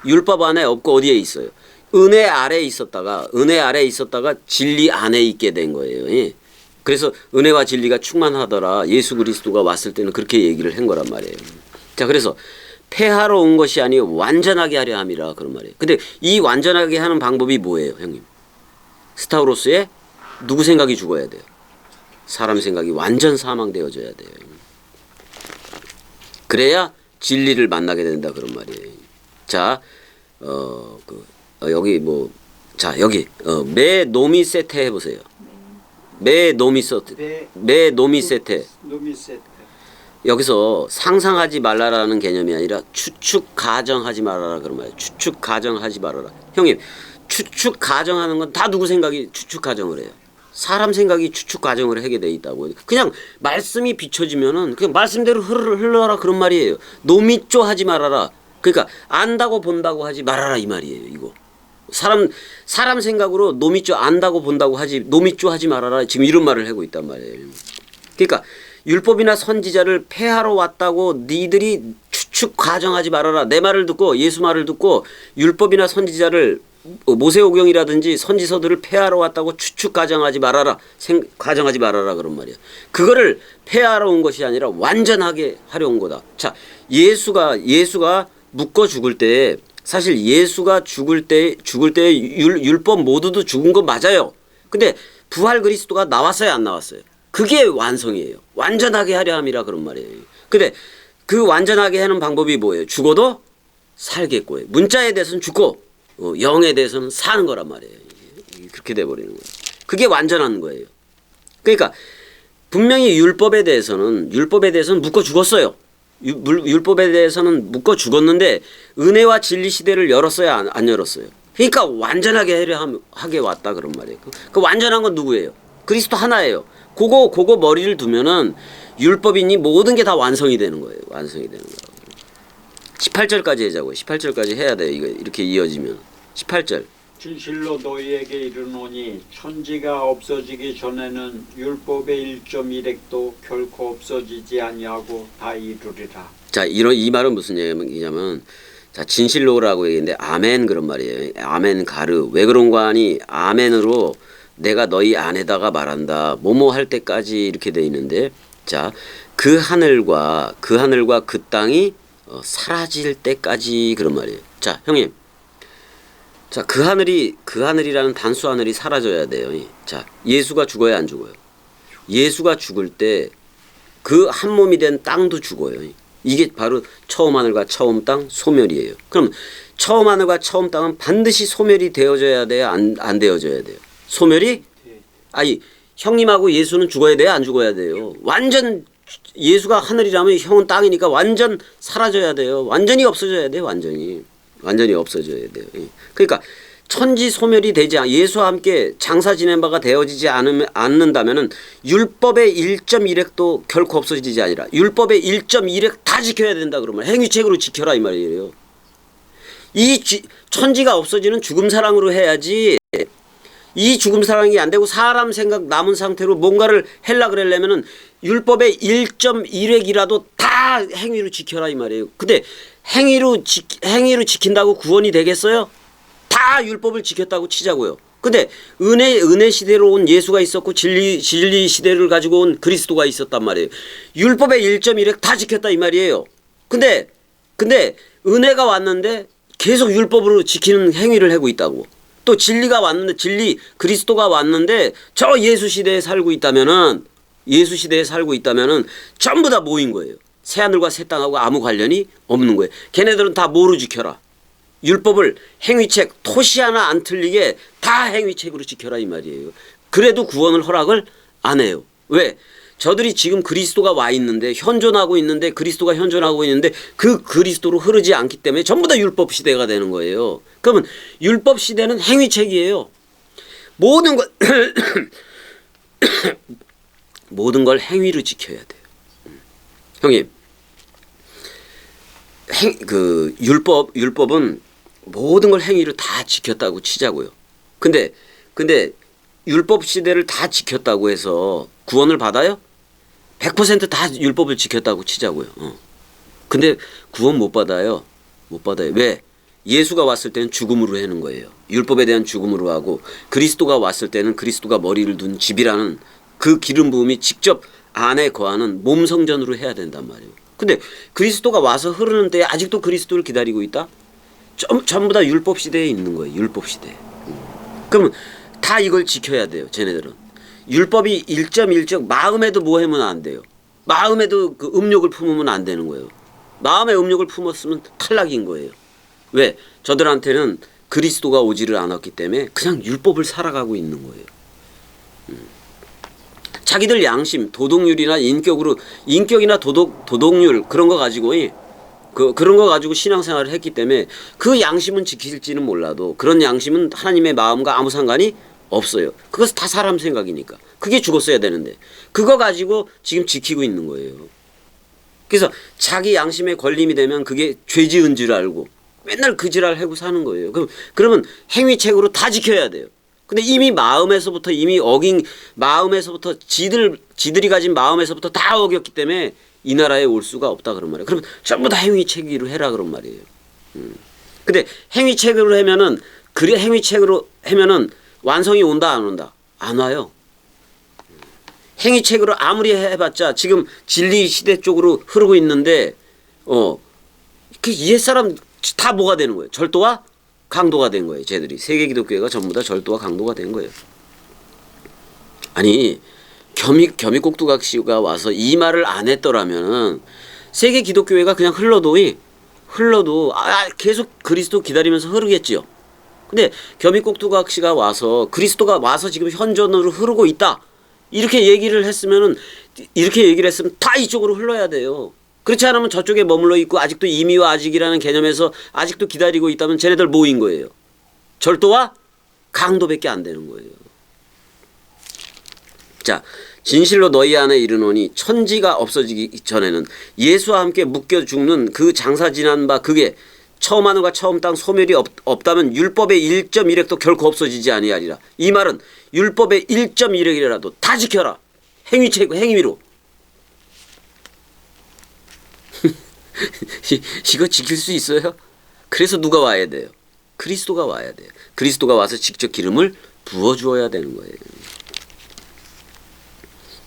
율법 안에 없고 어디에 있어요? 은혜 아래에 있었다가 진리 안에 있게 된 거예요. 예. 그래서 은혜와 진리가 충만하더라. 예수 그리스도가 왔을 때는 그렇게 얘기를 한 거란 말이에요. 자, 그래서 폐하러 온 것이 아니요 완전하게 하려 함이라 그런 말이에요. 근데 이 완전하게 하는 방법이 뭐예요, 형님? 스타우로스에 누구 생각이 죽어야 돼요? 사람 생각이 완전 사망되어져야 돼요. 그래야 진리를 만나게 된다 그런 말이에요. 자, 여기 메 노미 세테 해보세요. 메 노미 세테. 여기서 상상하지 말라라는 개념이 아니라 추측 가정하지 말아라 그런 말이에요. 추측 가정하지 말아라. 형님, 추측 가정하는 건 다 누구 생각이 추측 가정을 해요? 사람 생각이 추측 가정을 하게 돼 있다고. 그냥 말씀이 비춰지면은 그냥 말씀대로 흘러라 그런 말이에요. 노미쪼 하지 말아라. 그러니까 안다고 본다고 하지 말아라 이 말이에요. 이거. 사람 생각으로 노미쪼 안다고 본다고 하지 노미쪼 하지 말아라. 지금 이런 말을 하고 있단 말이에요. 그러니까 율법이나 선지자를 폐하러 왔다고 니들이 추측 가정하지 말아라. 내 말을 듣고 예수 말을 듣고 율법이나 선지자를 모세오경이라든지 선지서들을 폐하러 왔다고 추측 가정하지 말아라. 가정하지 말아라 그런 말이야. 그거를 폐하러 온 것이 아니라 완전하게 하려 온 거다. 자, 예수가 묶어 죽을 때 사실 예수가 죽을 때 율법 모두도 죽은 거 맞아요. 근데 부활 그리스도가 나왔어요, 안 나왔어요? 그게 완성이에요. 완전하게 하려 함이라 그런 말이에요. 근데 그 완전하게 하는 방법이 뭐예요? 죽어도 살겠고요. 문자에 대해서는 죽고 영에 대해서는 사는 거란 말이에요. 그렇게 돼버리는 거예요. 그게 완전한 거예요. 그러니까 분명히 율법에 대해서는 묶어 죽었어요. 율법에 대해서는 묶어 죽었는데 은혜와 진리 시대를 열었어요, 안 열었어요? 그러니까 완전하게 하게 왔다 그런 말이에요. 그 완전한 건 누구예요? 그리스도 하나예요. 그거 머리를 두면은 율법이니 모든 게 다 완성이 되는 거예요. 완성이 되는 거예요. 18절까지 하자고요. 18절까지 해야 돼요. 이거 이렇게 이어지면. 18절. 진실로 너희에게 이르노니 천지가 없어지기 전에는 율법의 1.1획도 결코 없어지지 아니하고 다 이루리라. 자, 이 말은 무슨 얘기냐면 자, 진실로라고 얘기했는데 아멘 그런 말이에요. 아멘 가르. 왜 그런 거 하니? 아멘으로 내가 너희 안에다가 말한다. 뭐뭐 할 때까지 이렇게 돼 있는데 자, 그 하늘과 그 땅이 사라질 때까지 그런 말이에요. 자, 형님. 자, 그 하늘이라는 단수 하늘이 사라져야 돼요. 자, 예수가 죽어야 안 죽어요? 예수가 죽을 때 그 한 몸이 된 땅도 죽어요. 이게 바로 처음 하늘과 처음 땅 소멸이에요. 그럼 처음 하늘과 처음 땅은 반드시 소멸이 되어져야 돼요? 안 되어져야 돼요? 소멸이? 아니, 형님하고 예수는 죽어야 돼요? 안 죽어야 돼요? 완전 예수가 하늘이라면 형은 땅이니까 완전 사라져야 돼요. 완전히 없어져야 돼요. 완전히 없어져야 돼요. 그러니까 천지 소멸이 되지 예수와 함께 장사 지낸 바가 되어지지 않는다면은 율법의 1.1획도 결코 없어지지 아니라 율법의 1.1획 다 지켜야 된다 그러면 행위책으로 지켜라 이 말이에요. 천지가 없어지는 죽음 사랑으로 해야지. 이 죽음 사랑이 안 되고 사람 생각 남은 상태로 뭔가를 하려 그러려면은 율법의 1.1획이라도 다 행위로 지켜라 이 말이에요. 근데 행위로 지킨다고 구원이 되겠어요? 다 율법을 지켰다고 치자고요. 근데 은혜 시대로 온 예수가 있었고 진리 시대를 가지고 온 그리스도가 있었단 말이에요. 율법의 1.1획 다 지켰다 이 말이에요. 근데 은혜가 왔는데 계속 율법으로 지키는 행위를 하고 있다고. 또 진리가 왔는데 그리스도가 왔는데 저 예수 시대에 살고 있다면은 전부 다 모인 거예요. 새 하늘과 새 땅하고 아무 관련이 없는 거예요. 걔네들은 다 뭐로 지켜라? 율법을 행위책 토시 하나 안 틀리게 다 행위책으로 지켜라 이 말이에요. 그래도 구원을 허락을 안 해요. 왜? 저들이 지금 그리스도가 와 있는데 그리스도가 현존하고 있는데 그 그리스도로 흐르지 않기 때문에 전부 다 율법 시대가 되는 거예요. 그러면 율법 시대는 행위책이에요. 모든 걸 행위로 지켜야 돼요. 형님, 율법은 모든 걸 행위로 다 지켰다고 치자고요. 근데 율법 시대를 다 지켰다고 해서 구원을 받아요? 100%다 율법을 지켰다고 치자고요. 근데 구원 못 받아요. 왜? 예수가 왔을 때는 죽음으로 하는 거예요. 율법에 대한 죽음으로 하고 그리스도가 왔을 때는 그리스도가 머리를 둔 집이라는 그 기름 부음이 직접 안에 거하는 몸 성전으로 해야 된단 말이에요. 근데 그리스도가 와서 흐르는 때에 아직도 그리스도를 기다리고 있다? 전부 다 율법 시대에 있는 거예요. 율법 시대에. 그러면 다 이걸 지켜야 돼요. 쟤네들은. 율법이 1.1적 마음에도 뭐 하면 안 돼요. 마음에도 그 음욕을 품으면 안 되는 거예요. 마음에 음욕을 품었으면 탈락인 거예요. 왜? 저들한테는 그리스도가 오지를 않았기 때문에 그냥 율법을 살아가고 있는 거예요. 자기들 양심, 도덕률이나 인격이나 도덕률 그런 거 가지고 그런 거 가지고 신앙생활을 했기 때문에 그 양심은 지킬지는 몰라도 그런 양심은 하나님의 마음과 아무 상관이 없어요. 그것은 다 사람 생각이니까. 그게 죽었어야 되는데 그거 가지고 지금 지키고 있는 거예요. 그래서 자기 양심에 걸림이 되면 그게 죄 지은 줄 알고 맨날 그 지랄 하고 사는 거예요. 그러면 행위책으로 다 지켜야 돼요. 근데 이미 마음에서부터 지들이 가진 마음에서부터 다 어겼기 때문에 이 나라에 올 수가 없다 그런 말이에요. 그러면 전부 다 행위책으로 해라 그런 말이에요. 근데 행위책으로 하면은 완성이 온다 안 온다? 안 와요. 행위책으로 아무리 해봤자 지금 진리 시대 쪽으로 흐르고 있는데 그 옛사람 다 뭐가 되는 거예요? 절도와 강도가 된 거예요. 쟤들이 세계 기독교회가 전부 다 절도와 강도가 된 거예요. 아니 겸익곡두각시가 와서 이 말을 안 했더라면은 세계 기독교회가 그냥 흘러도 계속 그리스도 기다리면서 흐르겠지요. 근데 겸익곡두각시가 와서 그리스도가 와서 지금 현존으로 흐르고 있다 이렇게 얘기를 했으면 다 이쪽으로 흘러야 돼요. 그렇지 않으면 저쪽에 머물러 있고 아직도 이미와 아직이라는 개념에서 아직도 기다리고 있다면 쟤네들 뭐인 거예요? 절도와 강도밖에 안 되는 거예요. 자, 진실로 너희 안에 이르노니 천지가 없어지기 전에는 예수와 함께 묶여 죽는 그 장사 지난 바 그게 처음 하늘과 처음 땅 소멸이 없다면 율법의 1.1획도 결코 없어지지 아니하리라. 이 말은 율법의 1.1획이라도 다 지켜라. 행위로. 이거 지킬 수 있어요? 그래서 누가 와야 돼요? 그리스도가 와야 돼요. 그리스도가 와서 직접 기름을 부어주어야 되는 거예요.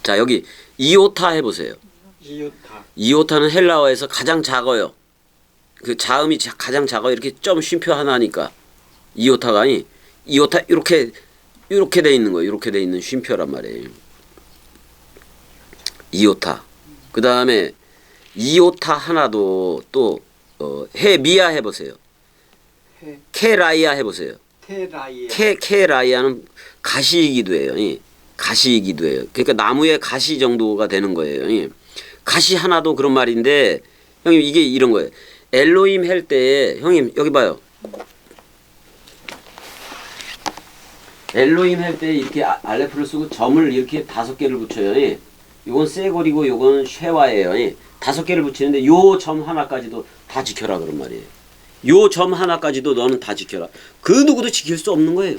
자, 여기 이오타 해보세요. 이오타는 헬라어에서 가장 작아요. 그 자음이 가장 작아요. 이렇게 점 쉼표 하나니까 이오타가 아니 이오타 이렇게 돼 있는 거예요. 이렇게 돼 있는 쉼표란 말이에요. 이오타. 그 다음에 이오타 하나도 또 헤미야 해보세요. 해, 케라이아 해보세요. 테라이아. 케라이아는 가시이기도 해요. 예. 가시이기도 해요. 그러니까 나무의 가시 정도가 되는 거예요. 예. 가시 하나도 그런 말인데 형님 이게 이런 거예요. 엘로힘 할 때 형님 여기 봐요. 엘로힘 할 때 이렇게 알레프를 쓰고 점을 이렇게 5개를 붙여요. 예. 이건 쇠골이고 이건 쉐와예요. 예. 5개를 붙이는데 요 점 하나까지도 다 지켜라 그런 말이에요. 요 점 하나까지도 너는 다 지켜라. 그 누구도 지킬 수 없는 거예요.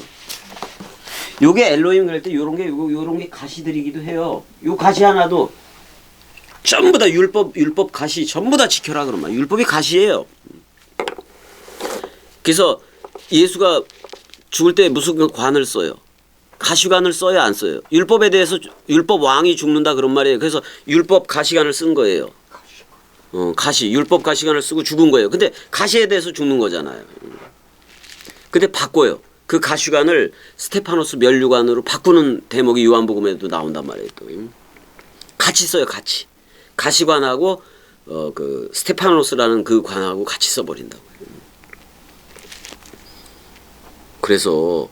요게 엘로힘 그럴 때 요런 게 가시들이기도 해요. 요 가시 하나도 전부 다 율법 가시 전부 다 지켜라 그런 말. 율법이 가시예요. 그래서 예수가 죽을 때 무슨 관을 써요? 가시관을 써요, 안 써요? 율법에 대해서 율법 왕이 죽는다 그런 말이에요. 그래서 율법 가시관을 쓴 거예요. 가시 율법 가시관을 쓰고 죽은 거예요. 근데 가시에 대해서 죽는 거잖아요. 근데 바꿔요. 그 가시관을 스테파노스 면류관으로 바꾸는 대목이 요한복음에도 나온단 말이에요. 또 같이 써요, 같이. 가시관하고 그 스테파노스라는 그 관하고 같이 써버린다고. 그래서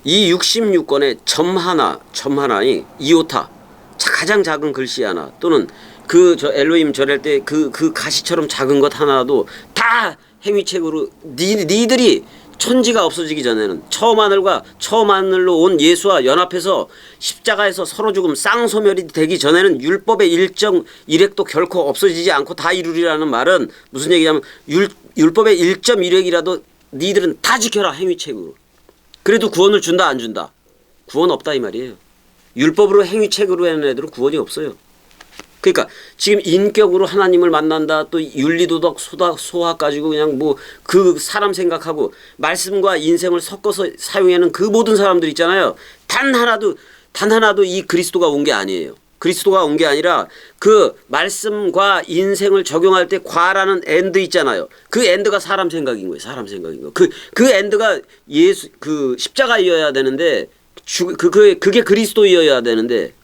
이 66권의 점 하나이 이오타 가장 작은 글씨 하나 또는 그 저 엘로힘 절할 때 그 가시처럼 작은 것 하나도 다 행위책으로 니들이 천지가 없어지기 전에는 처음 하늘로 온 예수와 연합해서 십자가에서 서로 죽음 쌍소멸이 되기 전에는 율법의 일정 일획도 결코 없어지지 않고 다 이루리라는 말은 무슨 얘기냐면 율법의 1.1획이라도 니들은 다 지켜라 행위책으로. 그래도 구원을 준다 안 준다? 구원 없다 이 말이에요. 율법으로 행위책으로 하는 애들은 구원이 없어요. 그러니까 지금 인격으로 하나님을 만난다 또 윤리도덕 소학 가지고 그냥 뭐 그 사람 생각하고 말씀과 인생을 섞어서 사용하는 그 모든 사람들 있잖아요. 단 하나도 이 그리스도가 온 게 아니에요. 그리스도가 온 게 아니라 그 말씀과 인생을 적용할 때 과라는 엔드 있잖아요. 그 엔드가 사람 생각인 거예요. 사람 생각인 거. 그 엔드가 예수 그 십자가이어야 되는데 그게 그리스도이어야 되는데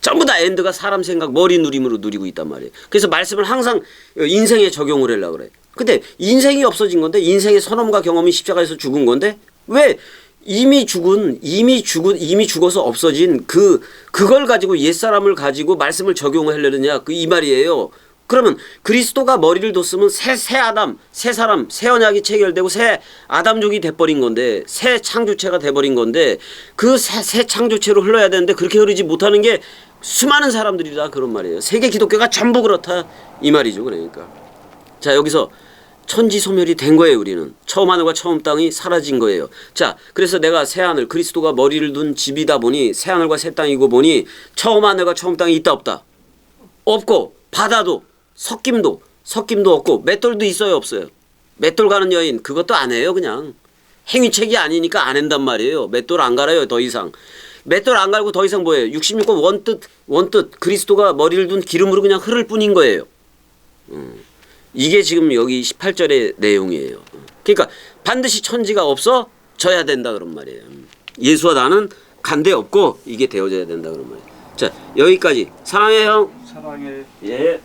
전부 다 엔드가 사람 생각 머리 누림으로 누리고 있단 말이에요. 그래서 말씀을 항상 인생에 적용을 하려고 그래. 근데 인생이 없어진 건데 인생의 선험과 경험이 십자가에서 죽은 건데 왜 이미 죽어서 없어진 그걸 가지고 옛사람을 가지고 말씀을 적용하려느냐 이 말이에요. 그러면 그리스도가 머리를 뒀으면 새 아담, 새 사람, 새 언약이 체결되고 새 아담족이 돼버린 건데 새 창조체가 돼버린 건데 그 새 창조체로 흘러야 되는데 그렇게 흐르지 못하는 게 수많은 사람들이다 그런 말이에요. 세계 기독교가 전부 그렇다 이 말이죠. 그러니까 자 여기서 천지소멸이 된 거예요. 우리는 처음 하늘과 처음 땅이 사라진 거예요. 자 그래서 내가 새하늘 그리스도가 머리를 둔 집이다 보니 새하늘과 새 땅이고 보니 처음 하늘과 처음 땅이 있다 없다? 없고 바다도 섞임도 없고 맷돌도 있어요 없어요? 맷돌 가는 여인 그것도 안 해요. 그냥 행위책이 아니니까 안 한단 말이에요. 맷돌 안 갈아요 더 이상. 맷돌 안 갈고 더 이상 뭐예요? 66권 원뜻 그리스도가 머리를 둔 기름으로 그냥 흐를 뿐인 거예요. 이게 지금 여기 18절의 내용이에요. 그러니까 반드시 천지가 없어져야 된다 그런 말이에요. 예수와 나는 간대 없고 이게 되어져야 된다 그런 말이에요. 자 여기까지 사랑해요. 사랑해. 예.